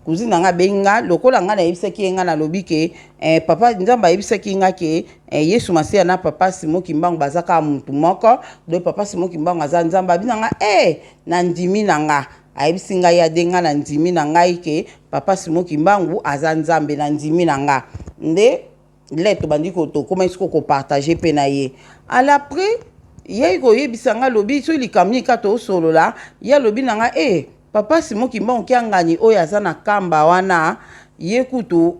cousine nga benga lokola nga na yebisaki nga na lobi ke papa nzamba yebisaki nga ke Yesu Masiya na papa Simon Kimbangu bazaka muntu moko do papa Simon Kimbangu aza nzamba bina nga na ndimi na nga ayebisi nga ya denga na ndimi na ngai ke papa Simon Kimbangu aza nzambe na ndimi na nga nde leto bandiko to koma isko ko partager pe na ye à l'après ye ko yebisanga lobi so likamni ka to solola ya lobi nanga papa Simon Kimbangu Kiangani oyo aza na kamba wana ye kutu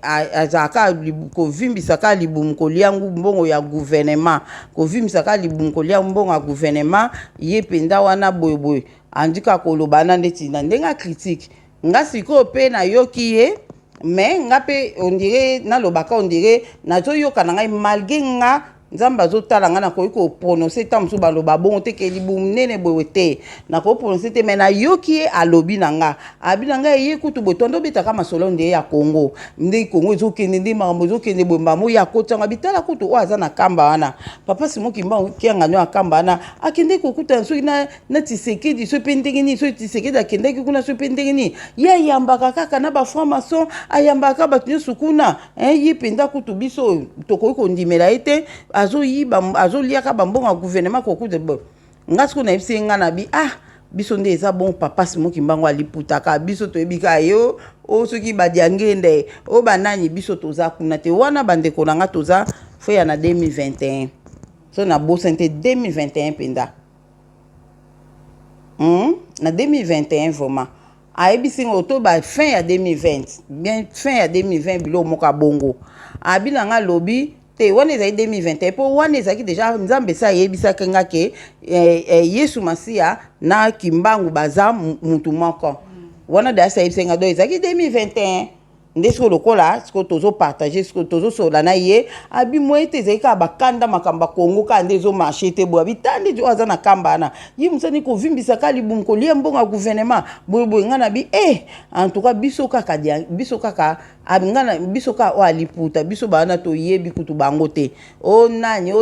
azaka kovimbisaka libumu koliangu mbongo ya gouvernement kovimbisaka libumu koliangu mbongo ya gouvernement ye penda wana boyeboy andika koloba na ndeti na ndenga critique nga siko pe na yoki ye mais nga pe on dirait na lobaka on dirait na zo yoka na ngai malgré nga nzamba zotala nga na ko prononcer tam so baloba bon te ke libu nene boye te na ko prononcer te mais na yoki alobi na nga abi na nga ye kutu botondo bitaka masolo nde ya Congo nde Congo ezokende nde mambo ezokende bomba mo ya kotanga bitala kutu o aza na kamba wana papa Simon Kimbangu Kiangani ya kamba wana akende kokuta so na Tshisekedi so pendengini so Tshisekedi akende kuna so pendengini ya yambaka kaka na ba franc-maçon ayambaka batunyo sukuna ye penda kutu biso tokoki kondimela ete azo liaka bambonga gouvernement kokuta bo ngasiko na yebisi nga na bi biso nde eza bon papa Simon Kimbangu aliputaka biso toyebika yo o soki badiangende o banani biso toza kuna te wana bandeko nanga toza fo ya na 2021 so na bosante 2021 penda na 2021 vraiment ayebisi nga to ba fin ya 2020 bien fin ya 2020 bilo moka bongo abina nga lobi te wana ezali 2021 po wana ezalaki deja nzambe sa ayebisaka nga ke Yesu Masiya na Kimbangu baza mutu moko wana deja sa ayebisaka nga do ezalaki 2021 nde siko lokola siko tozo partager siko tozo sola na ye abi moite ezalaki ka bakanda makamba Kongo ka nde ezo marché te bo abi tandi jo aza na kamba na ye musani kovimbisa ka libumu kolia mbongo ya gouvernement boye nga na bi en tout cas biso kaka abingana biso ka o aliputa biso bana to yebi kutu bango te o nani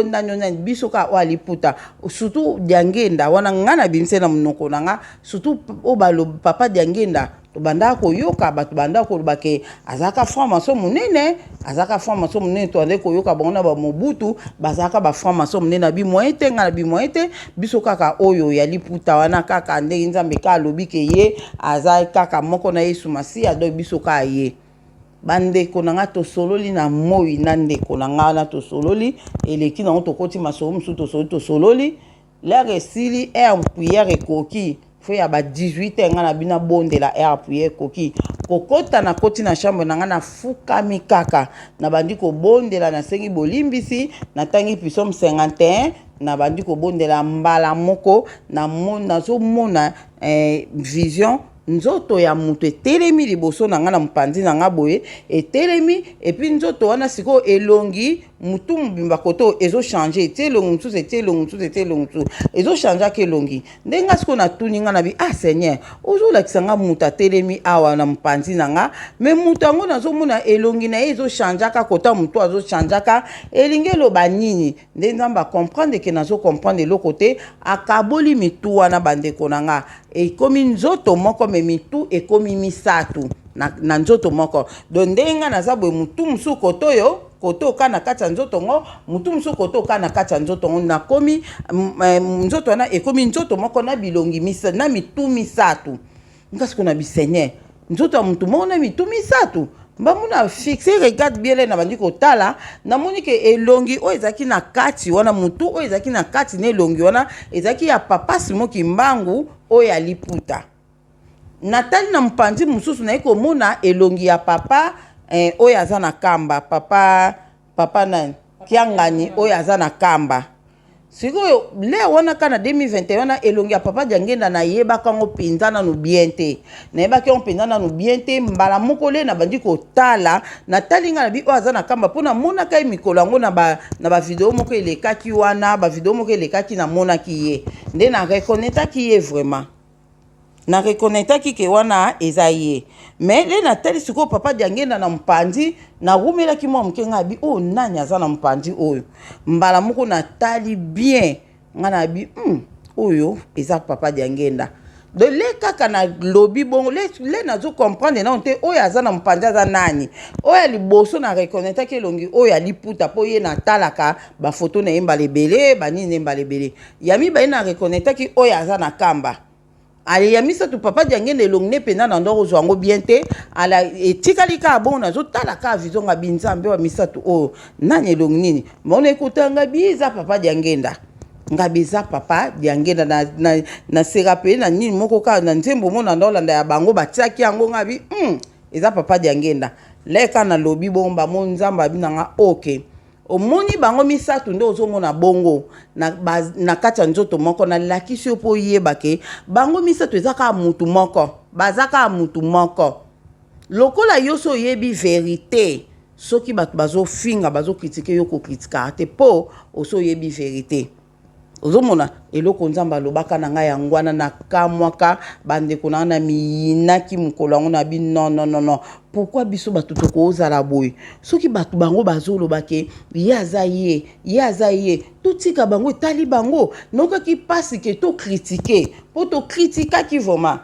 biso ka o aliputa surtout diangenda wana ngana bimse na munoko nanga surtout o balo papa diangenda to banda ko yoka batu banda ko bake azaka franc-maçon munene to ande ko yoka bona ba Mobutu bazaka ba franc-maçon munene bi moite ngana bi moite biso kaka oyo ya liputa wana kaka nde nzambe ka lobi ke ye azai kaka moko na Yesu Masiya do biso ka ye bandeko na nga tosololi na moi na ndeko na nga na tosololi eleki na to koti masolo musu tosololi la resili en prière ekoki fo ya ba 18 nga na bina bondela en prière ekoki kokota na koti na chambre na nga na fukami kaka na bandi ko bondela na sengi bolimbisi na tangi Psaume 51 na bandi ko bondela mbala moko na mona zo mona vision nzoto ya mutu etelemi liboso na nga na mpanzi na nga boye etelemi epi nzoto wana siko elongi mutu mbimba koto ezo changer etelongi mususu ezo changer ke elongi ndenga siko na tuni nga na bi Seigneur ozo lakisa nga mutu atelemi awa na mpanzi na nga me mutu yango nazo mona elongi na ye ezo changer ka kota mutu azo changer ka elingi eloba nini nde nzamba comprendre ke nazo comprendre eloko te akaboli mitu wana bandeko na nga ekomi nzoto moko me mitu ekomi misatu na nzoto moko don ndenga naza boye mutu musu kotoyo koto ka na kati ya nzoto ngo mutu musu koto ka na kati ya nzoto ngo na komi nzoto wana ekomi nzoto moko na bilongi misatu na mitu misatu ngasi kuna bisenye nzoto ya mutu moko na mitu misatu mbamuna fixe regarde bien na bandi kotala na moni ke elongi o ezaki na kati wana mutu o ezaki na kati ne elongi wana ezaki ya papa Simon Kimbangu o ya liputa natali na mpanzi mususu na eko mona elongi ya papa o ya za na kamba papa na kiangani o ya za na kamba sikoyo le wana kana 2021 wana elongi ya papa Diangenda na yeba kango pinzana no bien te na yeba kango pinzana no bien te mbala moko le na bandi kotala na talinga na bi o aza na kamba pona mona kai mikolo yango na ba video moko elekaki wana ba video moko elekaki na mona ki ye nde na reconnaître ki ye vraiment na reconnaître ki ke wana eza ye mais le na tali siko papa Diangenda na mpanzi na rumela ki mwa mkenga bi o nani aza na mpanzi oyo mbala moko na tali bien ngana bi oyo eza papa Diangenda de le kaka na lobi bongo le nazo comprendre na onte oyo aza na mpanzi aza nani oyo liboso na reconnaître ki longi oyo aliputa po ye na talaka ba photo na yemba lebele ba nini yemba lebele yami ba na reconnaître ki oyo aza na kamba ale ya misatu papa Diangenda elongi ne pena na ndoko zwango bien te ala etikali ka bon nazo tala ka vision nga binzambe wa misatu o nani elongi nini mona ekutanga biza papa Diangenda nga biza papa Diangenda na serape na nini moko ka na nzembo mona ndolanda ya bango batiaki yango nga bi eza papa Diangenda leka na lobi bomba mo nzamba binanga okay omoni bango misatu nde ozomona bongo na kati ya nzoto moko na lakisi po yeba ke bango misatu ezaka mutu moko bazaka mutu moko lokola yoso yebi vérité soki batu bazofinga bazokritike yo kokritika te po oso yebi vérité ozomona eloko nzamba lobaka na ngai yangwana na kamwaka bandeko na na miyinaki mukolo yango na bi non pourquoi biso batu tokozala boye soki batu bango bazoloba ke ye aza ye tutika bango etali bango nokaki pasi ke to critiquer po to kritika ki vraiment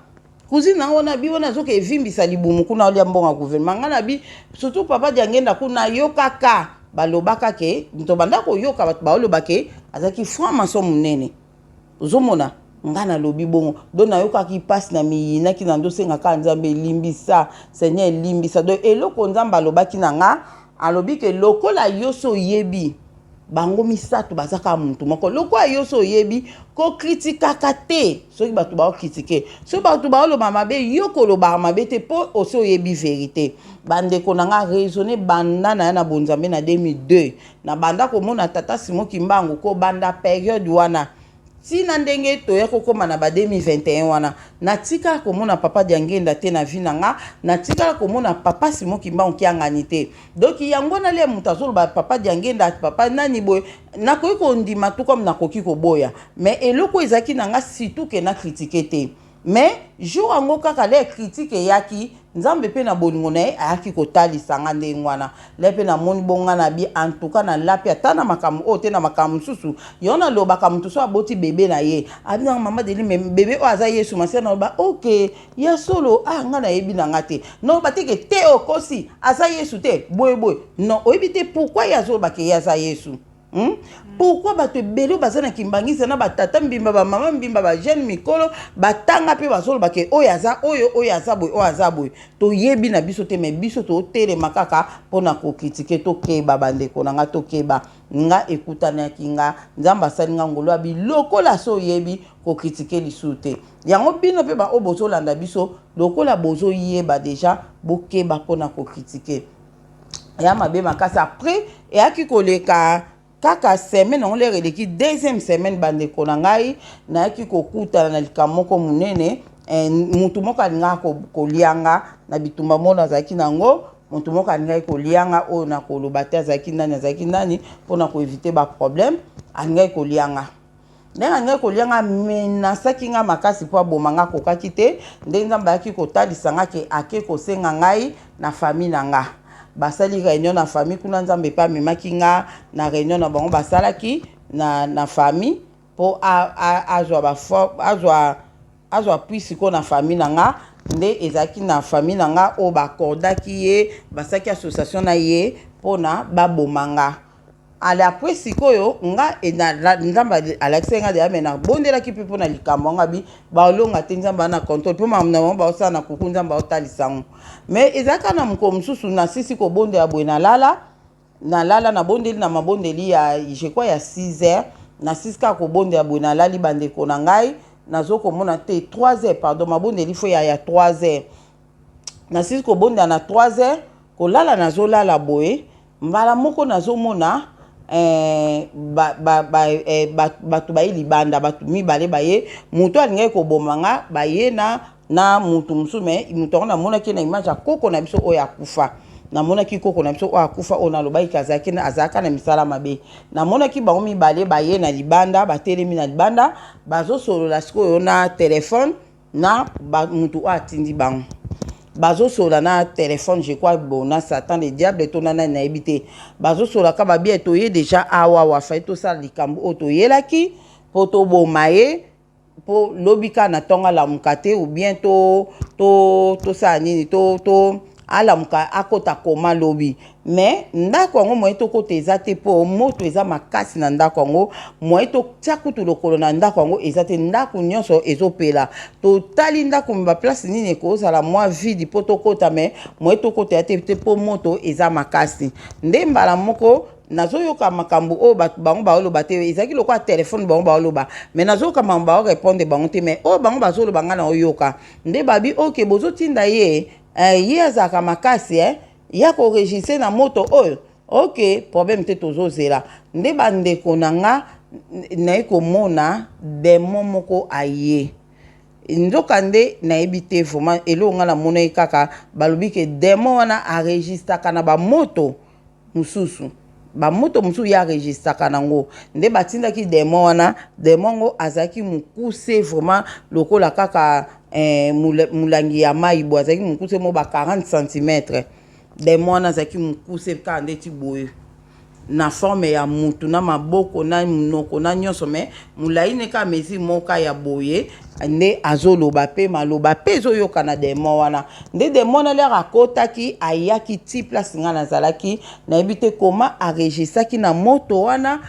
kuzina wana bi wana zoke evimbisa libumu kuna olia mbonga gouvernement ngana bi surtout papa Diangenda kuna yokaka balobaka ke nto bandako yoka batu baoloba ke azaki franc-maçon munene ozomona ngana lobi bongo do na yokaki pasi na miyina ki na ndosenga ka nzambe limbisa Seigneur limbisa do eloko nzamba alobaki na nga alobi ke lokola yoso yebi bango misato bazaka muntu moko lokwa yo so yebi ko kritikaka te soki bato bao kritike so bato baoloba mabe yo koloba mabe te po oso yebi vérité bandeko na nga raisonner banda na ya na bonzambe na 2002 na banda komona tata Simon Kimbangu ko banda période wana tina ndenge toya kokoma na ba 2021 wana natika komona papa Diangenda te na vie nanga natika komona papa Simon Kimbangu ki angani te donc yango na le mutazolo ba papa Diangenda papa nani boy nakoki ko ndima tout comme nakoki ko boya mais eloko ezaki nanga surtout ke na critiquer te mais jour ango kaka le critique yaki nzambe pe na bolingo na ye ayaki kotalisa nga ndenge wana le pe na moni bonga na bi en tout cas na lapi ata na makambo oyo te na makambo mosusu yo na lobaka moto so aboti bebe na ye abinaka mama deli me bebe oyo aza yesu masi na loba ok ya solo nga nayebi na nga te non bateke te okosi aza yesu te boyeboye non oyebi te pourquoi ye azolobaka ye aza yesu pourquoi bato ebele baza na kimbangisa na batata mbimba bamama mbimba bajeune mikolo batanga mpe bazoloba ke oyo aza oyo aza boye oyo aza boye toyebi na biso te me biso totelema kaka mpona kokritike tokeba bandeko na nga tokeba nga ekutanaki nga nzambe asali nga ngolo ya bilokola so oyebi kokritike lisusu te yango bino mpe baoyo bozolanda biso lokola bozoyeba deja bokeba mpona kokritike ya mabe makasi après eyaki koleka kaka semaine on l'air eleki deuxième semaine bandeko na ngai nayaki kokutana na likambo moko munene mutu moko alingaka kolianga na bitumba moko nazalaki nango mutu moko alingaki kolianga oyo na koloba te azalaki nani mpona koevite baproblème alingaki kolianga ndenge alingaki kolianga menasaki nga makasi mpo aboma nga kokaki te ndenge nzambe ayaki kotalisa nga ke ake kosenga ngai na famille na nga basali réunion na famille kuna nzambe pa memaki nga na réunion na bango basalaki na famille po azwa puisi ko na famille na nga nde ezaki na famille na nga o bakordaki ye basaki association na ye pona baboma nga ala après sikoyo nga nzambe alakisi nga deya me na bondelaki mpe mpona likambo nga bi baolonga te nzambe na contrôle mpo mamna bango baosala na kuku nzambe aotalisango mais ezalaka na mokolo mosusu nasisi kobondela boye nalala na bondeli na mabondeli ya je crois ya 6 heures nasisi kaka kobondela boye nalali bandeko na ngai nazokomona te 3 heures pardon mabondeli fo ya 3 heures nasisi kobondela na 3 heures kolala nazolala boye mbala moko nazomona bato baye libanda bato mibale baye mutu alingaki koboma nga baye na mutu mosusu me mutu yango namonaki na image ya koko na biso oyo akufa namonaki koko na biso oyo akufa oyo nalobaki azalaka na misala mabe namonaki bango mibale baye na libanda batelemi na libanda bazosolola sikoyo na telefone na mutu oyo atindi bango bazosola na téléphone je crois bon na Satan le diable to nana na ebité bazosola ka ba bien to ye déjà awa fa to sala likambo o to yelaki po to bomaye po lobika na tonga la mukate ou bien to sa nini to ala muka akota koma lobi mais ndako yango moye to kote eza te po moto eza makasi na ndako yango moye to tia kutu lokolo na ndako yango eza te ndako nyonso ezopela totali ndako mba place nini ekozala mwa vide po tokota mais moye to kote ya te po moto eza makasi nde mbala moko nazoyoka makambo oyo bato bango baoloba te ezalaki lokola telefone bango baoloba mais nazoyoka makambo baorépondre bango te mais oyo bango bazoloba nga na oyoka nde babi oke bozotinda ye ye azalaka makasi ya koregistre na moto oyo ok problème te tozozela nde bandeko na nga naye komona demo moko aye nzoka nde nayebi te vraiment eloko nga namonaki kaka balobi ke demo wana aregistraka na bamoto mosusu bamoto mosusu ya aregistraka nango nde batindaki demo wana demo ngo azalaki mokuse vraiment lokola kaka mulangi ya mai bo azalaki mokuse mo ba 40 cm demo wana azalaki mokuse kaka ndeti boye na forme ya mutu na maboko na munoko na nyonso me mulai ne ka mezi moka ya boye nde azoloba pe maloba pe ezoyoka na demo wana nde demo na lera akotaki ayaki ti place nga nazalaki nayebi te koma aregistraki na moto wana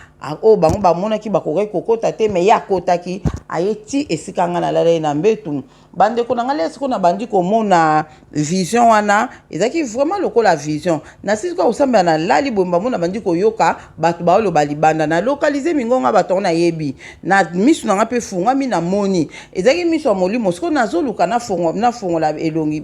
o bango bamonaki bakoki kokota te me ya kotaki aye ti esika nga na lala na mbetu bandeko na nga lesi ko na bandi komona vision wana ezaki vraiment lokola vision na sisi ko osambela na lali bomba mona bandi koyoka bato baoloba libanda na localiser mingonga bato na yebi na misu na nga pe fungami na moni ezaki misu ya molimo siko nazoluka na fongola elongi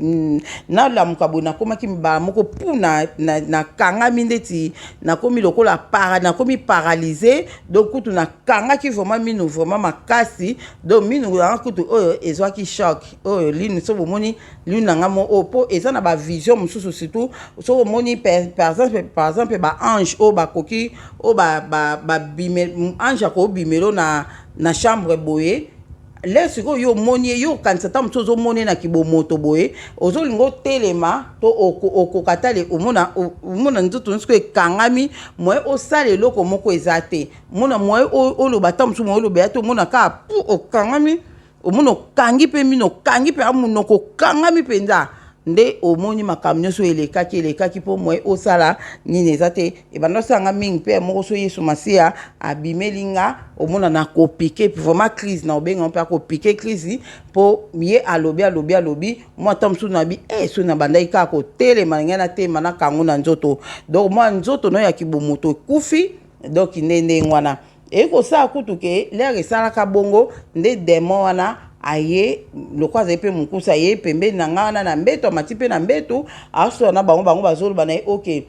na lamuka boye nakomaki mbala moko puna na kangami ndeti nakomi lokola nakomi paralysé donc kutu nakangaki vraiment minu vraiment makasi donc minu nanga kutu oyo ezwaki choc oyo lini so bomoni lini nanga mo opo eza na ba vision mosusu surtout so bomoni par exemple ba ange o bakoki o ba bime ange ko bimelo na chambre boye lesi ko yo moni yo kansata mtozo moni na kibomoto boye ozolingo telema to okokatale omona nzutu nsko ekangami moye osale loko moko ezate mona moye oloba tamsu moye oloba to mona ka pu okangami omona kangi pe mino kangi pe amuno ko kangami penza nde omoni makambo nyonso elekaki po moye osala nini eza te ebanda osanga mingi mpe moko so yesu masiya abimelinga omona na kopike vraiment crise na obenga mpe akopike crise po ye alobi mwa ta mosusu na bi so na bandaki kaka kotelema ngai na tema na kango na nzoto donc mwa nzoto no ya kibomoto ekufi donc ndenge wana ekosala kutu ke lere esalaka bongo nde demo wana aye lokwa za pe mukusa ye pembe na ngana na mbeto amati pe na mbeto aso na bango bazolo na OK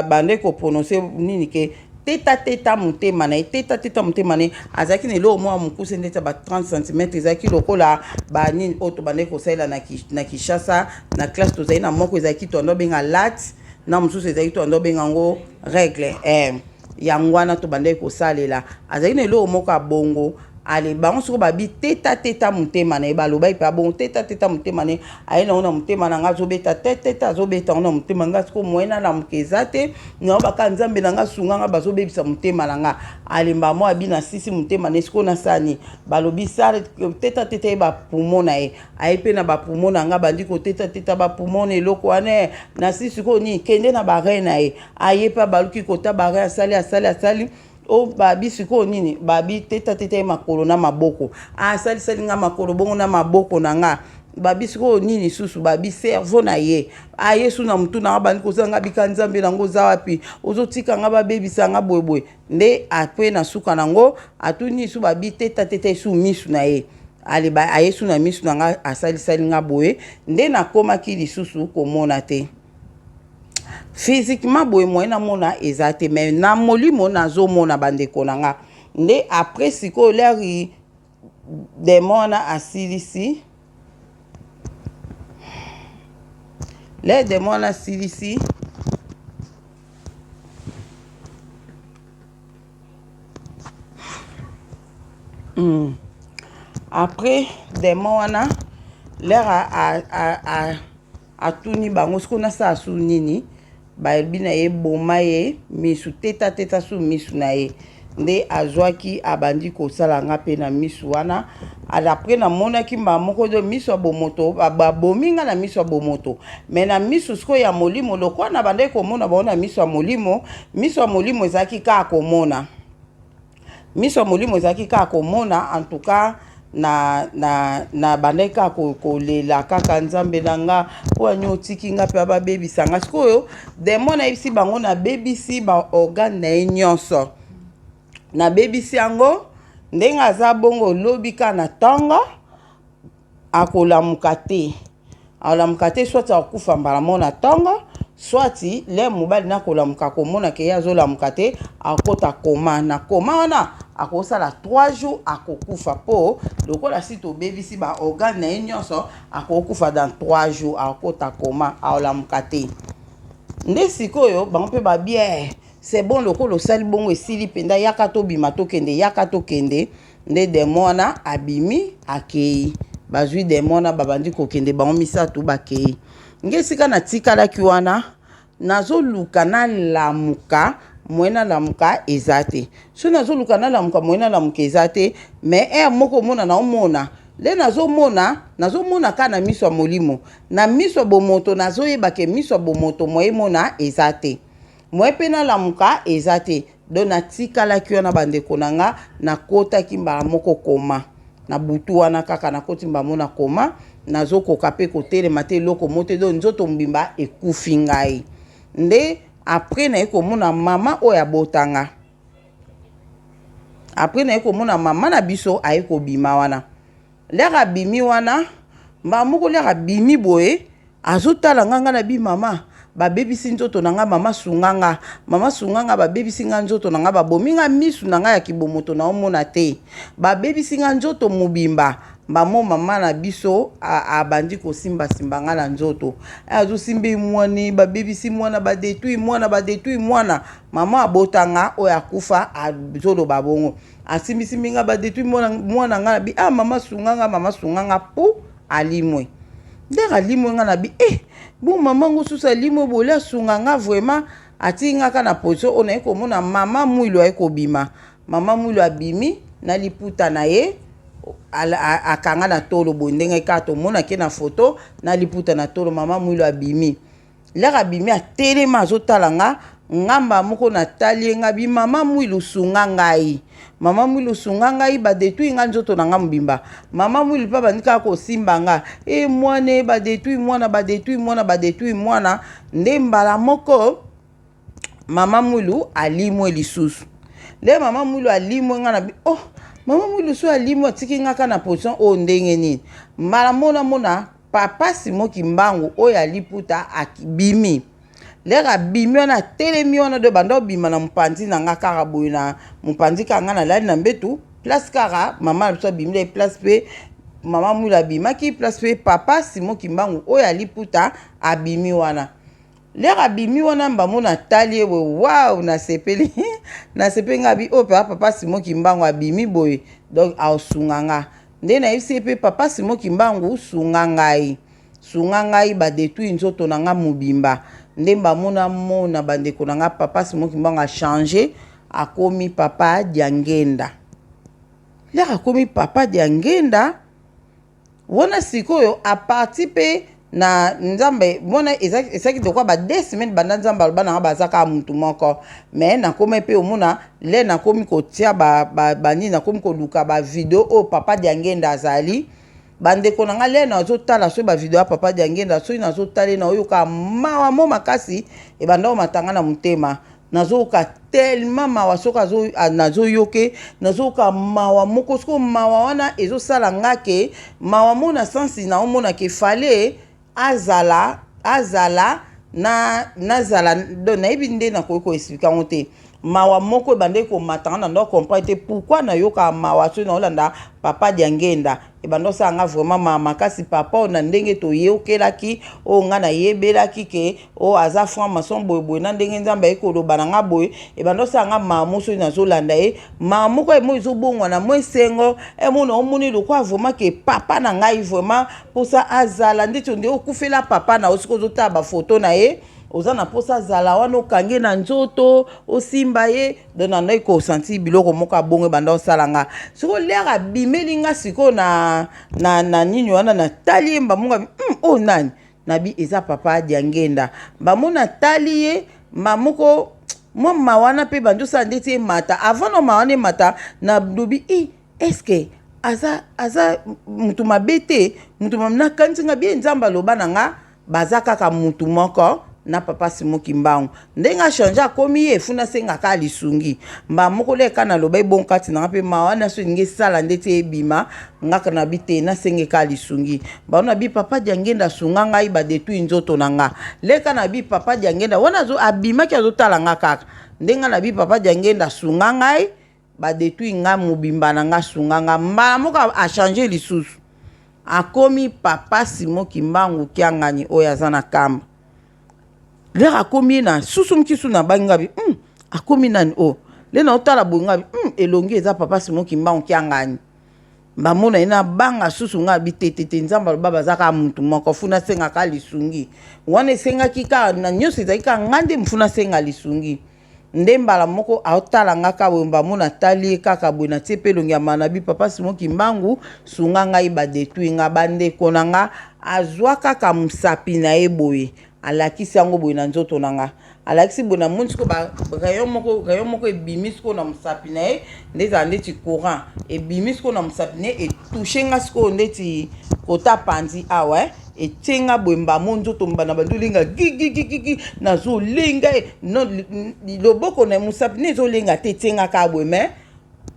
bande ko prononcer nini ke teta mutema na teta mutema ne azaki ne lo mwa mukusa ndeta ba 30 cm ezaki lokola ba nini oto bande ko sala na Kishasa na classe to zaina moko ezaki to ndo benga lat na mususu ezaki to ndo benga ngo règle yangwana to bande ko salela azaki ne lo moko bongo ale bango soko babi teta mutema na ebaloba ipa bon teta mutema ne ayena ona mutema na nga zobeta teta zobeta ona mutema nga soko moyena na mkezate nga baka nzambe na nga sunga nga bazobebisa mutema na nga ale mbamo abi na sisi mutema ne soko na sani balobi sale teta ba pumona e ayepe na ba pumona nga bandi ko teta ba pumona eloko ane na sisi ko ni kende na bare na e ayepa baluki kota bare asali o babi siko nini babi teta makolo na maboko sali nga makolo bongo na maboko na nga babi siko nini susu babi cerveau na ye yesu na mutu na bandi kozanga bikanzambe nango za wapi ozotika nga babebisa nga boyeboy nde apre na suka nango atuni su babi teta su misu na ye ale ba yesu na misu na nga asali nga boye nde nakomaki lisusu komona te physiquement boye moyen na mona ezate mais na molimo nazo mona bandeko nanga nde après siko leri demona asilisi le demona asilisi après demona lera atuni bango siko na sa su nini bayebi na ye boma ye misu teta su misu na ye nde azwaki abandi kosala nga pe na misu wana adapre na monaki mba moko do misu ya bomoto babomi nga na misu ya bomoto me na misu siko ya molimo lokwa na bandai komona bao na misu ya molimo ezalaki kaka komona misu ya molimo ezalaki kaka komona en tout cas na bandai kaka kolela kaka nzambe na nga po anyo otiki nga pe babebisa nga sikoyo demo na yebisi bango na bebisi ba organe na ye nyonso na bebisi yango ndenge aza bongo lobi ka na ntongo akolamuka te swati akufa mbala mo na ntongo swati le mobali nakolamuka komona ke ye azolamuka te akota koma na koma wana akosala 3 jours akokufa po lokola si tobebisi ba organe na ye nyonso akokufa dans 3 jours akota koma aolamuka te nde sikoyo bango mpe babie c'est bon lokola osali bongo esili mpenza yaka tobima tokende nde demo wana abimi akei bazwi demo wana babandi kokende bango misato bakei nge esika natikalaki wana nazoluka nalamuka moyena lamuka eza te so nazoluka nalamuka moyena lamuka eza te mais moko mona naomona le nazomona ka na miso ya molimo na miso ya bomoto nazoyeba ke miso ya bomoto moye mona eza te moye pe nalamuka eza te donc natikalaki wana bandeko na nga nakotaki mbala moko koma na butu wana kaka nakoti mbala moko na koma nazokoka mpe kotelema te eloko mo te donc nzoto mobimba ekufi ngai nde après naye komona mama oyo abotanga après naye komona mama na biso aye kobima wana lere abimi wana mbala moko lere abimi boye azotala nganga na bi mama babebisi nzoto na nga mama sunganga babebisi nga nzoto na nga babomi nga misu na nga ya kibomoto na omona te babebisi nga nzoto mobimba mbamo mama na biso abandi kosimbasimba nga na nzoto azosimbi mwani babebisi mwana badetui mwana mama abotanga oyo akufa azoloba bongo asimbisimbi nga badetui mwana nga na bi mama sunganga pu alimwe ndenge alimwe nga na bi bon mama ngo susa alimwe bole asunganga vraiment atingaka na position oyo naye komona mama mwilo aye kobima mama mwilo abimi na liputa na ye akanga na tolo boye ndenge kaka tomonaki na foto na liputa na tolo mama mwilo abimi lere abimi atelema azotala nga ngamba moko natali nga bi mama mwilu sunga ngai badetui nga nzoto na nga mobimba mama mwilu pa bandika kosimba nga mwane badetui mwana nde mbala moko mama mwilu alimwe lisusu nde mama mwilu alimwe nga na bi mama mwilu so alimwe atiki nga ka na position oyo ndenge nini mbala mona papa Simoki Mbangu oyo aliputa akibimi lere abimi wana telemi wana de banda obima na mopanzi na nga kaka boye na mopanzi kaka nga na lali na mbetu place kaka mama na biso abimi place pe mama mwila abimaki place pe papa Simoki Mbangu oyo aliputa abimi wana lere abimi wana mbamona tali ewe wow nasepeli nga bi papa Simoki Mbangu abimi boye donc aosunga nga nde nayebisi pe papa Simoki Mbangu sunga ngai badetui nzoto na nga mobimba nde mbamona bandeko na nga papa Simoki Mbangu a changé akomi papa Diangenda lere akomi papa Diangenda wana sikoyo aparti pe na nzambe mona ezaki de kwa ba 2 semaines banda nzambe aloba na nga bazaka mutu moko mais nakomi pe omona le nakomi kotia bani nakomi koluka ba video o papa Diangenda azali bandeko na nga le nazotala so ba video ya papa Diangenda so nazotala na oyoka mawa mo makasi ebanda omatanga na mutema nazoka tellement mawa soka nazoyoke nazoka mawa moko soko mawa wana ezosala nga ke mawa mo na sensi na omona ke fale azala nazala do nayebi nde nakoki koexplika ngo te mawa moko ebande komatanga na ndo comprendre te pourquoi nayoka mawa so na olanda papa Diangenda ebando sanga vraiment makasi papa ona ndenge toyokelaki o nga na yebelaki ke o aza franc maçon boye na ndenge nzambe ekoloba na nga boye ebando sanga mamu so nazolanda mamu ko emo ezobongwa na mwesengo emona omoni lokwa vraiment ke papa na ngai vraiment posa azala ndito nde okufela papa na osiko zota ba photo na ye oza na posa zala wana okange na nzoto osimba ye don na ndai ko senti biloko moko abongo banda osalanga siko lere abimeli nga siko na nini wana na tali mbamunga nani nabi eza papa Diangenda mbamona tali ye mamoko mwa wana pe bandosa ndeti mata avant no mawane mata na dobi eske aza mutu mabete mutu mamna kanzinga bien nzamba loba nanga bazaka ka mutu moko na papa Simoki Mbangu ndenga changer akomi ye funa senga ka lisungi mba moko leka na loba bonkati na pe mawana so nge sala ndete ebima ngaka na bite na senge ka lisungi ba na bi papa Diangenda sunga ngai ba detui nzoto nanga leka na bi papa Diangenda wana zo abima ki azotala nga kaka ndenga na bi papa Diangenda sunga ngai ba detui nga mobimba na nga sunga nga mba moko a changer lisusu akomi papa Simoki Mbangu kiangani oyo azana kamba lere akomi na susu mkisu na bangabi akomi nani le na otala bongabi elongi eza papa Simoki Mbangu kiangani mbamona ina banga susu ngabi tetete nzamba baba zaka muntu moko funa senga ka lisungi wana senga kika na nyosi zaika ngande mfuna senga lisungi nde mbala moko aotala ngaka wemba mona tali kaka bwena tepelongi ya manabi papa Simoki Mbangu sunga ngai ba detui nga bande konanga azwa kaka musapi na eboye alakisi yango boye na nzoto nanga alakisi boye na moni siko rayon moko ebimi siko na mosapi na ye ndeti ndeti courant ebimi siko na mosapi na ye etouche nga siko ndeti kota pandi awa etenga boye mbamo nzoto mbana bandolenga gigigigigi nazolenga loboko na mosapi na ezolenga te etengaka boye me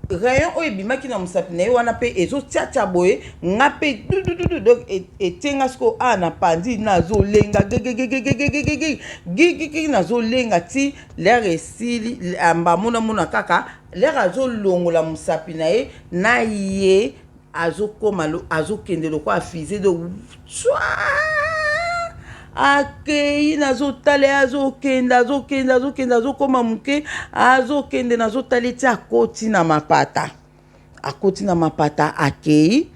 rayon oyo ebimaki na mosapi na ye wana mpe ezotiatia boye nga mpe dudududu donc etenga siko na pandi nazolenga gigigigigigi nazolenga ti lere esili mbamonamona kaka lere azolongola mosapi na ye na ye azokende lokwa afize de akei nazotale azokoma moke azokende nazotale ti akoti na mapata akei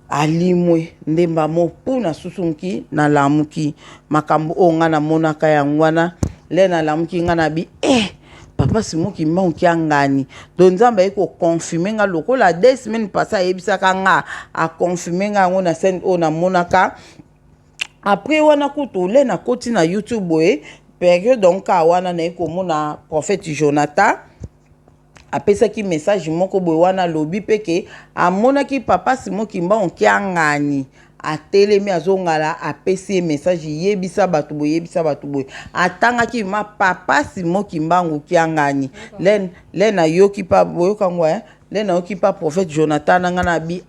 alimwe ndemba mopuna susunki na lamuki makambo o nga na monaka yango wana le na lamuki nga na bi papa Simoki Mbangu ngani donc nzamba eko confirmer nga lokola 2 semaines passées ayebisaka nga a confirmer nga ngo na scène o na monaka après wana kutu le na koti na YouTube boye période donc wana na eko mona prophète Jonathan apesaki message moko boye wana lobi peke amonaki papa Simoki Mbangu ngani atelemi azongala apesi message yebisa batu boye atangaki ma papa Simoki Mbangu ngani len na yoki pa boyoka ngwa le na yoki pa prophète Jonathan nga na bi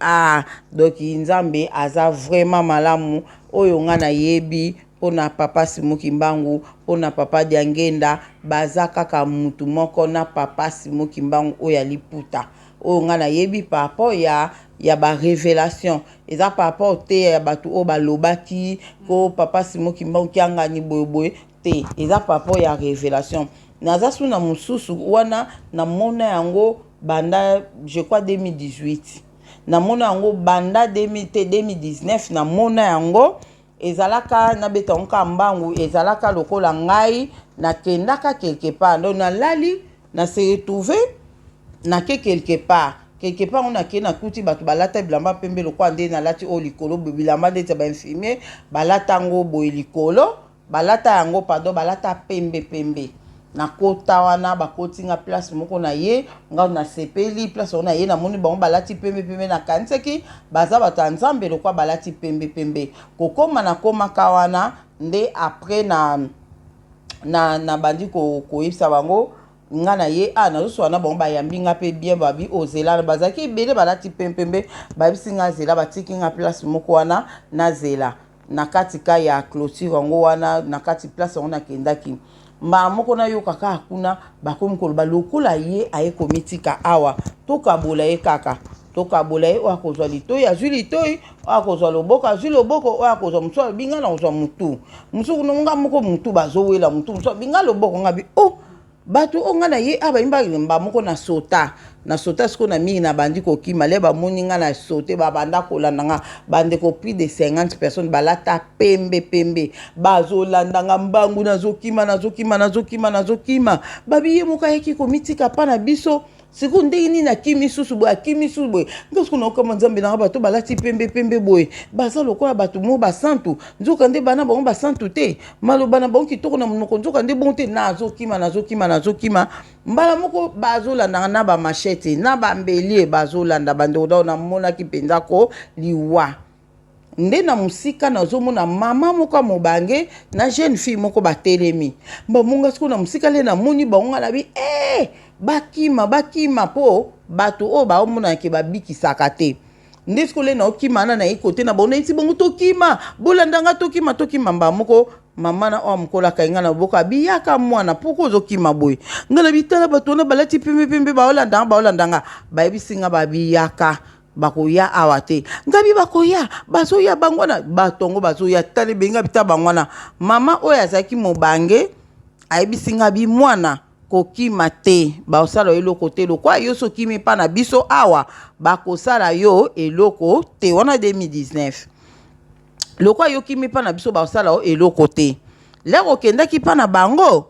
donc nzambe aza vraiment malamu oyo nga na yebi pona papa Simoki Mbangu pona papa Diangenda baza kaka mutu moko na papa Simoki Mbangu oyo liputa oyo nga na yebi papa ya ba révélation eza par rapport te ya batu o balobaki ko papa Simoki Mbangu ngani boye te eza par rapport ya révélation naza suna mususu wana na mona yango banda je crois 2018 na mona yango banda 2019 na mona yango ezalaka na betonka mbangu ezalaka lokola ngai na kendaka quelque part donc na lali na se retrouver na quelque part on a ke na kuti batu balata bilamba pembe lokwa nde na lati o likolo bilamba nde ba infirmier balata ngo boy likolo balata yango balata pembe na kota wana bakoti nga place moko na ye nga na sepeli place ona ye na moni bango balati pembe na kanseki baza bata nzambe lokwa balati pembe kokoma na koma kawana nde après na bandi ko yebisa bango nga na ye nazo wana bango bayambi nga pe bien babi ozela bazaki bele balati pembe babisi nga zela batiki nga place moko wana na zela na katika ya clôture ngo wana na kati place ona kendaki moko na yo kaka kuna bakomi koloba lokola ye aye komitika awa tokabola ye kaka tokabola ye oyo akozwa litoi azwi litoi oyo akozwa loboko azwi loboko oyo akozwa mosu binga na kozwa mutu nga moko mutu bazowela mutu mosu binga loboko nga bi batu onga na ye abayimba moko na sota siko na mingi na bandi kokima le bamoni nga na sote babanda kolanda nga bandeko plus de 50 personnes balata pembe bazolanda nga mbangu nazokima babi ye moko ayeki komitika pa na biso siku ndenge nini akimi susu boye ngasko na okama nzambe nanga bato balati pembe boye baza lokola bato mo basantu nzoka nde bana bango basantu te maloba na bango kitoko na monoko nzoka nde bon te nazokima mbala moko bazolandanga na bamachete na bambelie bazolanda bandeko na monaki mpenza ko liwa nde na musika nazomona mama moko mobange na jeune fille moko batelemi bamunga siko na musika le na moni bango na bi bakima po bato o baomona ke babikisaka te nde siko le na okima na ikote na bona iti bongo tokima bolandanga tokima mba moko mama na o mukola kainga na boka biyaka mwana poko ozokima boye ngana bitala bato na balati pembe baolandanga bayebisinga babiyaka bakoya awate ngabi bakoya bazoya bangwana batongo bazoya tali benga bita bangwana mama oya zaki mobange ayebisinga bi mwana kokima te baosala eloko te lokwa yo sokimi pa na biso awa bakosala yo eloko te wana 2019 lokwa yo kimi pa na biso baosala yo eloko te lero kendaki pa na bango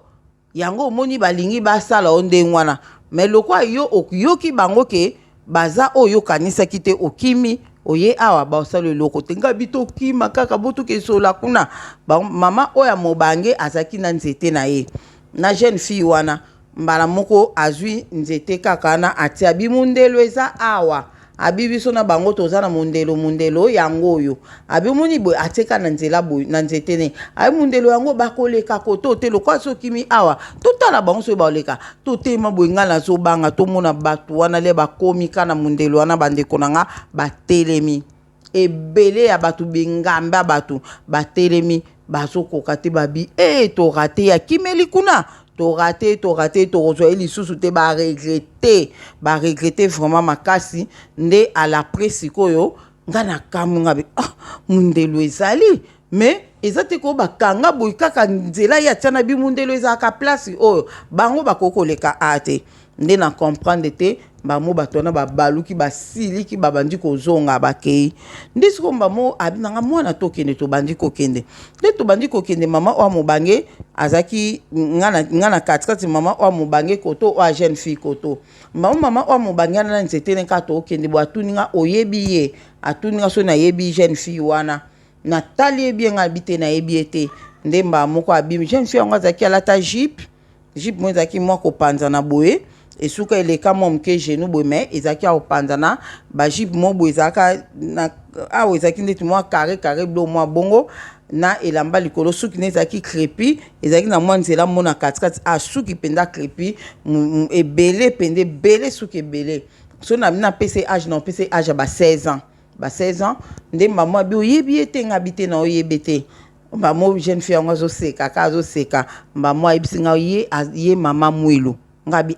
yango omoni balingi basala yo ndenge wana me lokwa yo okiyoki bango ke baza oyo kanisaki te okimi oye awa ba osala eloko te nga bitoki makaka botuke sola kuna ba mama oya mobange azaki na nzete na ye na jeune fille wana mbala moko azwi nzete kaka na atia bimundelo eza awa abi biso na bango toza na mundelo yango oyo abi muni boy ateka na nzela boy na nzete ne abi mundelo yango bakoleka koto te lokwa sokimi awa totala bango so baoleka totema boy ngala zo banga to mona batu wana le bakomi kana mundelo wana bandeko nanga batelemi ebele ya batu bengamba batu batelemi bazokoka te babi to rate ya kimeli kuna to raté to rejoindre les sous te ba regretter vraiment makasi nde à la presse koyo ngana kamunga be mundelo ezali mais ezate ko bakanga boy kaka nzela ya tana bi mundelo ezaka place oyo bango bakokoleka ate nde na comprendre te bamo batona babaluki basiliki babandi kozonga bakei ndisiko mbamo abinanga mwana tokende to bandi kokende nde to bandi kokende mama wa mobange azaki ngana katikati mama wa mobange koto wa jeune fille koto mama wa mobange na nzete nka to okende bo atuninga oyebi ye atuninga so na yebi jeune fille wana na tali bien habité na yebi ete nde mbamo ko abimi jeune fille ngazaki alata jeep mo zaki mo ko panza na boye esuka eleka mo mke genou boy mais ezaki a opanzana ba jip mo boy ezaka na awo ezaki ndeti mo carré blo mo bongo na elamba likolo suki ne ezaki crépi ezaki na mo nzela mo na katikati a suki penda crépi ebele pende belé suki ebele so na PC âge na PC âge ba 16 ans ba 16 ans nde maman bi oyebi ete ngabite na oyebete ba mo jeune fille ngo zo seka ka zo seka ba mo ayibisinga ye mama mwilu ngabi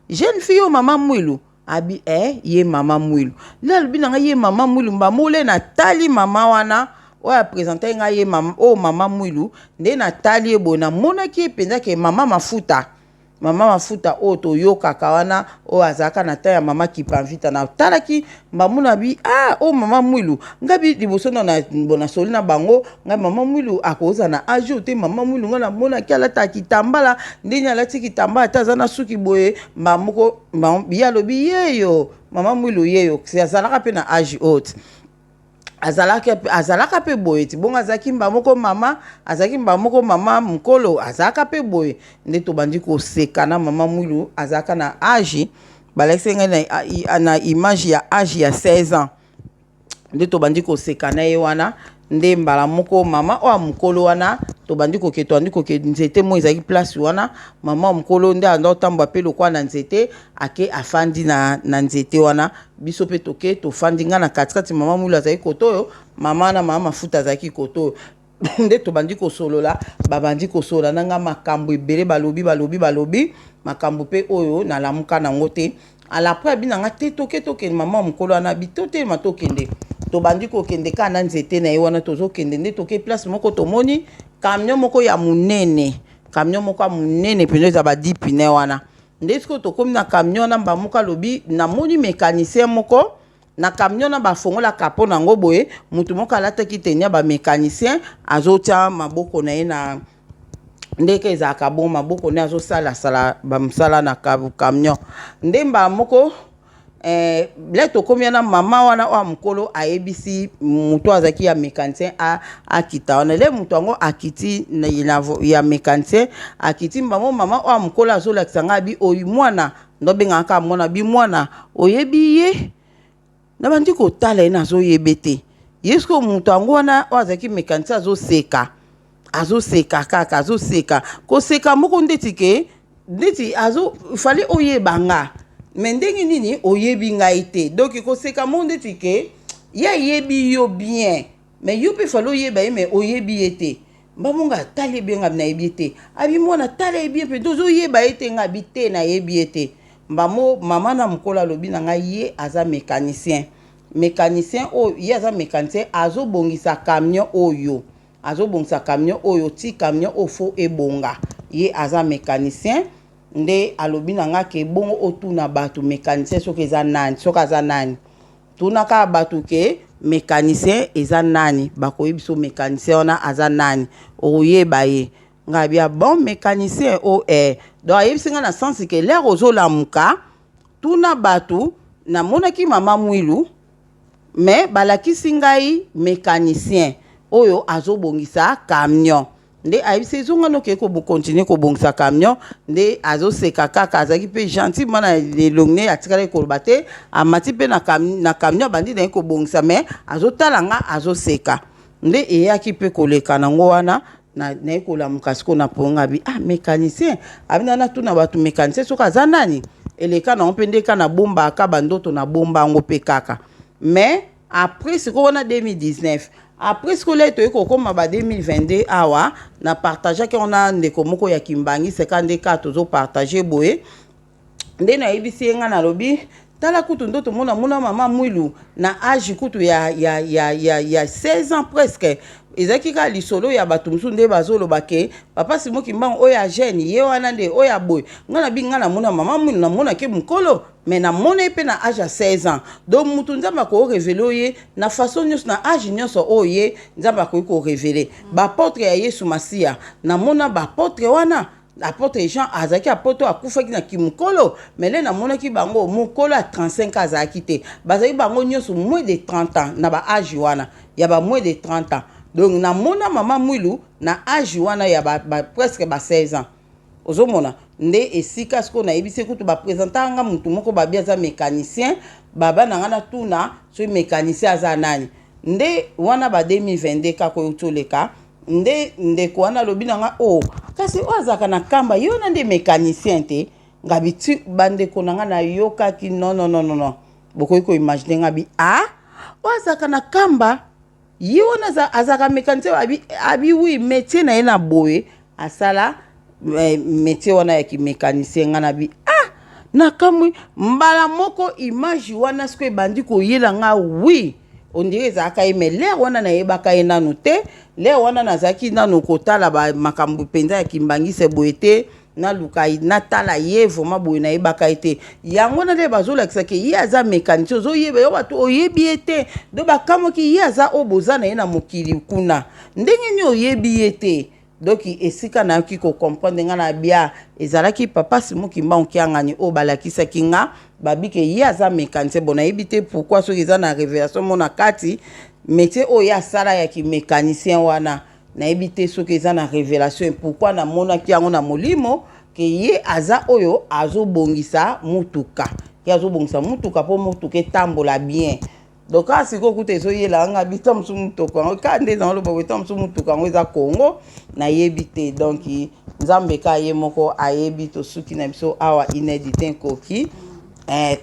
jeune fille o mama mwilu abi ye mama mwilu la lubina nga ye mama mwilu mba mole na tali mama wana o ya présenter nga ye mama o mama mwilu nde na tali ebo na mona ki penza ke mama mafuta o to yoka kawana o azaka na ta ya mama ki panvita na talaki mbamuna bi o mama mwilu ngabi liboso na bona soli na bango nga mama mwilu akoza na ajoute mama mwilu nga na mona ki alata kitambala ndeni alati kitambala taza na suki boye mbamoko biyalo biyeyo mama mwilu yeyo azalaka pe na age haute azalaka pe boye ti bonga azaki mbamoko mama mkolo azalaka pe boye nde to bandi ko seka na mama mwilu azalaka na age balexenga na image ya age ya 16 ans nde to bandi ko seka na ye wana nde mbala moko mama o mkolo wana to bandi ko ke nzete mo ezaki place wana mama mkolo nde ando tamba pe lokwa na nzete ake afandi na nzete wana biso pe toke to fandi nga na katikati mama mwilu azaki kotoyo mama na mama mafuta azaki kotoyo nde to bandi ko solola babandi ko solola nanga makambo ebele balobi makambo pe oyo na lamuka nango te ala après binanga te toke mama mkolo wana bitote matokende to bandi ko kende kana nzete na ye wana tozo kende nde toke place moko tomoni camion moko ya munene pene za ba 10 pine wana nde siko to komi na camion na mba muka lobi na moni mécanicien moko na camion na ba fongola kapo nango boye mutu moko alataki tenia ba mécanicien azotia maboko na ye na ndeke ezaka bon maboko ne azosala bamsala na camion nde mba moko leto komia na mama wana wa mkolo ayebisi mutu azaki ya mécanicien akita wana le mutu ango akiti ya mécanicien akiti mbamo mama wa mkolo azolakisa nga bi oyi mwana ndobenga ka mwana bi mwana oyebi ye na bandi kotala ye nazoyebe te yesko mutu ango wana azaki mécanicien azoseka koseka moko ndeti fali oyeba nga mais ndenge nini oyebi ngai te donc koseka mo ndeti ke ya yebi yo bien mais yo pe fali oyeba ye mais oyebi ye te mbamonga tali bien nga na yebi te abi mwana tali bien pe tozoyeba ye te nga bi te na yebi ye te mbamo mama na mkola lobi na ngai ye aza mécanicien oyo ye aza mécanicien azobongisa camion oyo ti camion ofo ebonga ye aza mécanicien nde alobi na nga ke bongo otuna batu mécanicien soki eza nani tunaka batu ke mécanicien eza nani bakoyebi so mécanicien wana aza nani oyeba ye nga bia bon mécanicien donc ayebisi nga na sens ke lere ozolamuka tuna batu namonaki mama mwilu mais balakisi ngai mécanicien oyo azobongisa camion nde ayebisi ezonga noke continue kobongisa camion nde azoseka kaka azalaki mpe gentil mwana elongne atikala ekoloba te amati mpe na camion abandi naye kobongisa mais azotala nga azoseka nde eyaki mpe koleka nango wana naye kolamuka siko na ponga abi mécanicien abina natuna bato mécanicien soki aza nani eleka nango mpe nde ka na bombaka bandoto na bomba yango mpe kaka mais après siko wana 2019 après ce que là tu es comme ba 2022 awa na partager que on a ndeko moko ya Kimbangi 54 tozo partager boye nde na ibisi nga na lobi tala kutu ndoto mona mama mwilu na âge kutu ya 16 ans presque ezaki ka lisolo ya bato musu nde bazolo bake papa Simon Kimbangu oya jeune ye wana nde oya boy ngana binga na mona mama mwilu na mona ke mukolo mais na mona pe na âge ya 16 ans donc mutu nzamba ko révéler ye na façon nyos na âge nyos oye nzamba ko révéler ba portrait ya Yesu Masia na mona ba portrait wana apôtre Jean azaki apôtre akufaki na kimukolo mais là na monaki bango mukolo à 35 ans azaki te bazaki bango nyonso moins de 30 ans na ba âge wana ya ba moins de 30 ans donc na mona mama mwilu na âge wana ya presque 16 ans ozomona nde esika siko na yebisi kutu ba présentanga mutu moko ba bia za mécanicien baba na ngana tuna so mécanicien aza nani nde wana ba 2022 kako yotoleka nde ko wana lobi nanga kasi azaka na kamba yo na nde mécanicien te ngabi ti bande ko nanga na yoka ki non bokoyi ko imaginer ngabi azaka na kamba yo na azaka mécanicien abi oui métier na ena boye asala métier wana ya ki mécanicien ngana bi na kamwi mbala moko image wana sko bandi ko yela nga oui on dirait zaka mais l'air wana na yebaka enanu te l'air wana nazaki nanu kotala ba makambu penza ya Kimbangi se boete na lukai na tala ye vraiment boye na yebaka ete yango na le bazola kisake ye aza mécanicien ozo yeba yo bato oyebi ete do bakamo ki ye aza oboza na ye na mokili kuna ndenge ni oyebi ete donc esika na ki ko comprendre nga na bia ezalaki papa Simon Kimbangu kiangani o balakisa kinga babike ye aza mécanicien bona yebite pourquoi so eza na révélation mona kati métier o ya sala ya ki mécanicien wana na yebite so eza na révélation pourquoi na mona kiango na molimo ke ye aza oyo azobongisa mutuka ki azobongisa mutuka po mutuka tambola bien donc si ko kute so yela nga bitam su mutuka ka nde na lo bo bitam su mutuka ngo za Congo na yebite donc nzambe ka ye moko ayebi to suki na biso awa inédité koki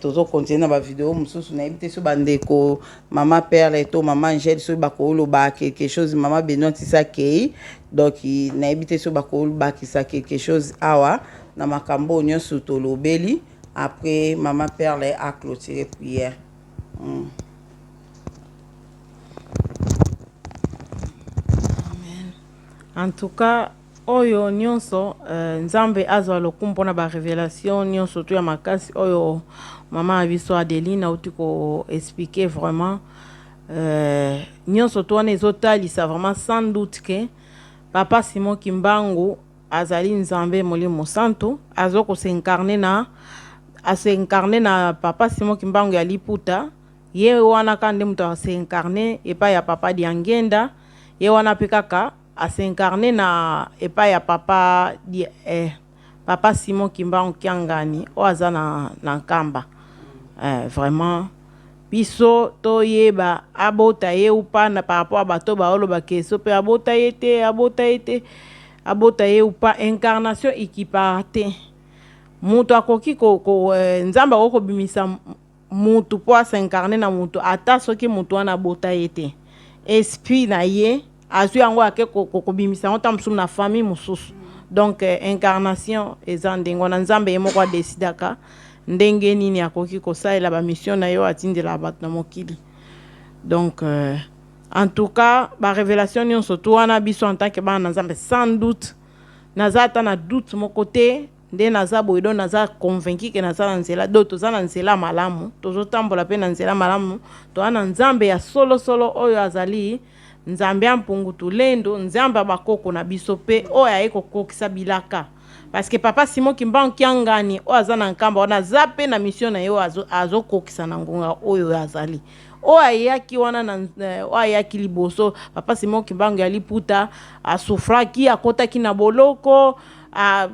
tozo continuer na ba vidéo mususu na yebite so bandeko mama Perle to mama Angèle so ba ko lo ba quelque chose mama Benoît Tisakei donc na yebite so ba ko lo ba kisa quelque chose awa na makambo nyonso to lobeli après mama Perle a clôturer prière. En tout cas oyo nyonso nzambe azwa lokumbo na ba révélation nyonso to ya makasi oyo mama abiso Adeline auti ko expliquer vraiment nyonso to wana ezotalisa vraiment sans doute que papa Simon Kimbangu azali nzambe molimo santo azoko s'incarner na papa Simon Kimbangu ya liputa ye wana kande muto s'incarner epa ya papa Diangenda ye wana pe kaka s'incarner na epa ya papa papa Simon Kimbangu kiangani o aza na nkamba vraiment biso to yeba abota ye upa na par rapport à bato ba olo ba keso pe abota ye upa incarnation ikiparte mutu akoki ko nzamba ko bimisa mutu po s'incarner na mutu ata soki mutu wana bota ye esprit na ye azu yango ake kobimisa ngo tamsu na famille mususu donc incarnation eza ndengo na nzambe ye moko adesidaka ndenge nini akoki kosalela ba mission na yo atindela bato na mokili donc en tout cas ba révélation nyonso to wana biso en tant que bana nzambe sans doute nazata na doute mon côté nde naza boido naza convaincu que naza na nzela do toza na nzela malamu tozotambola pe na nzela malamu to ana nzambe ya solo oyo azali nzambe ampungutu lendo nzambe bakoko na biso pe oyo ayeko kokisa bilaka parce que papa Simon Kimbangu kiangani o aza na nkamba ona zape na mission na yo azokokisa na ngonga oyo azali o ayaki wana na o ayaki liboso papa Simon Kimbangu ya liputa asufraki akotaki na boloko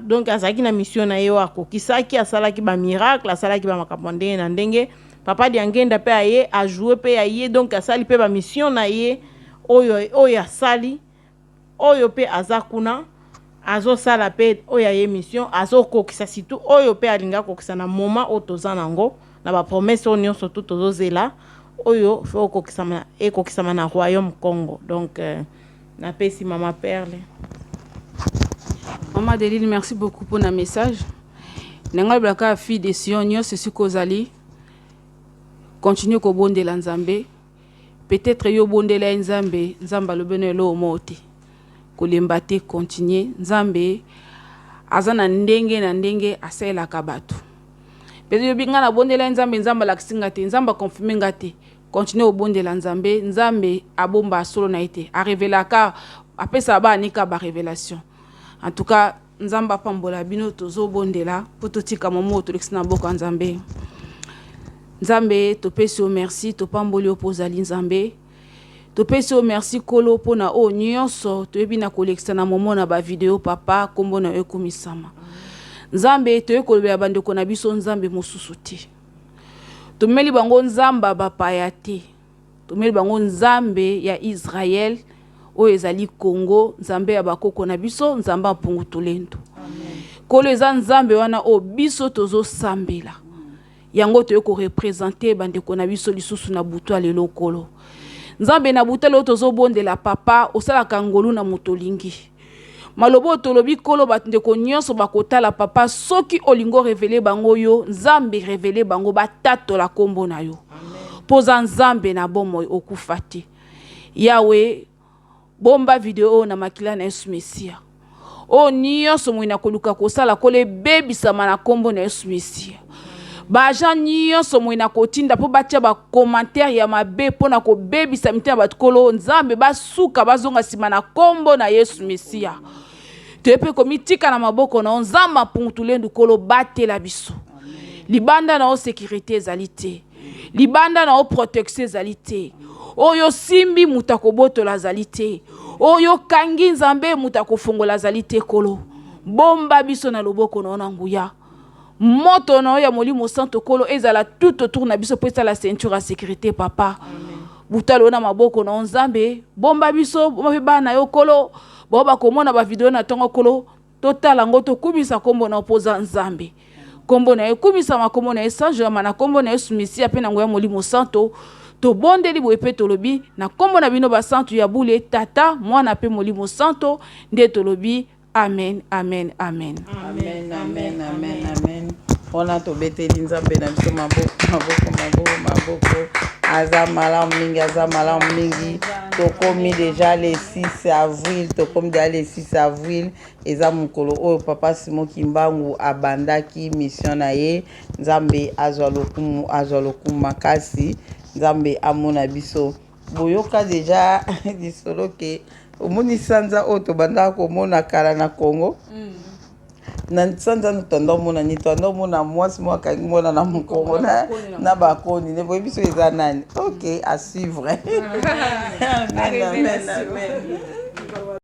donc azalaki na mission na ye oyo akokisaki asalaki bamiracle asalaki bamakambo ndenge na ndenge papa Diangenda mpe aye ajoue mpe aye donc asali mpe bamission na ye oyo asali oyo mpe aza kuna azosala mpe oyo aye mission azokokisa surtout oyo mpe alinga akokisa na moment oyo toza nango na bapromese oyo nyonso tu tozozela oyo fe ekokisama na royaume Congo. Donc napesi mama Perle. Maman Deline, merci beaucoup pour le message. Nengal blaka fille de Sion, nyos si kozali. Continue ko bonde la Nzambe. Peut-être yo bonde la Nzambe, Nzamba lo beno lo moti. Ko lembate continuer Nzambe azana ndenge asela kabatu. Peut-être yo binga na bonde la Nzambe, Nzamba la kisingate, Nzamba confirmer ngate. Continue au bonde la Nzambe, Nzambe abomba solo na été. A révéler ka après ça ba nika ba révélation. En tout cas, Nzamba pambola bino tozo bondela pototika momo tolexina boko Nzambe. Nzambe to pesi o merci to pamboli opozali Nzambe. To pesi o merci kolo pona o nyonso to ebi na kolexana momo na ba video papa kombo na ekomisama. Nzambe to ekolobela bandeko na biso Nzambe mosusu te. To meli bango Nzamba bapaya te. To meli bango Nzambe ya Israël o ezali Congo, Nzambe ya bakoko na biso, Nzamba apungu tolendo. Kolo eza Nzambe wana o biso tozo sambela. Yango to yoko représenter bandeko na biso lisusu na butu alelo kolo. Nzambe na butu alelo tozo bondela papa osala kangolu na motolingi. Malobo tolobi kolo batndeko nyonso bakotala papa soki olingo révéler bango yo, Nzambe révéler bango batato la kombo na yo. Poza Nzambe na bomo okufati. Yahweh bomba video na makila na Yesu Mesia. O nyonso mwina koluka kosala kole bebi sama na kombo na Yesu Mesia. Baja nyonso mwina kotinda po batia ba commentaire ya mabe po na ko bebi samita batkolo Nzambe basuka bazonga sima na kombo na Yesu Mesia. Tepe komitika na maboko na Nzamba puntulendu kolo bate la biso. Libanda na o sécurité zalité. Libanda na o protection zalité. Oyo simbi mutakoboto la zalité. Oyo kangi Nzambe mutakofungo la zalité kolo. Bomba biso na loboko na nguya. Moto na ya molimo santo kolo ezala tout autour na biso pesa la ceinture à sécurité papa. Butalo na maboko na Nzambe. Bomba biso bomba na yo kolo. Boba komona ba video na tongo kolo. Total ngoto kubisa kombo na opoza Nzambe. Kombo na kubisa makombo na esange na kombo na Yesu Mesia pe na ngoya molimo santo. To bonde libo epe tolobi na kombo na bino ba santu ya bule tata mwana pe molimo santo nde tolobi amen amen amen amen amen amen amen. On a to beteli Nzambe na biso maboko aza malamu mingi to komi déjà le 6 avril to komi déjà le 6 avril eza mukolo oyo papa Simon Kimbangu abandaki mission na ye. Nzambe azwa lokumu makasi. Nzambe amona biso boyoka déjà disolo ke omoni sanza oto banda ko mona kala na Congo na sanza no tondo mona ni tondo mona mwasi mwaka mona na Congo na bakoni ne boyebiso eza nani. OK, à suivre. Amen amen amen.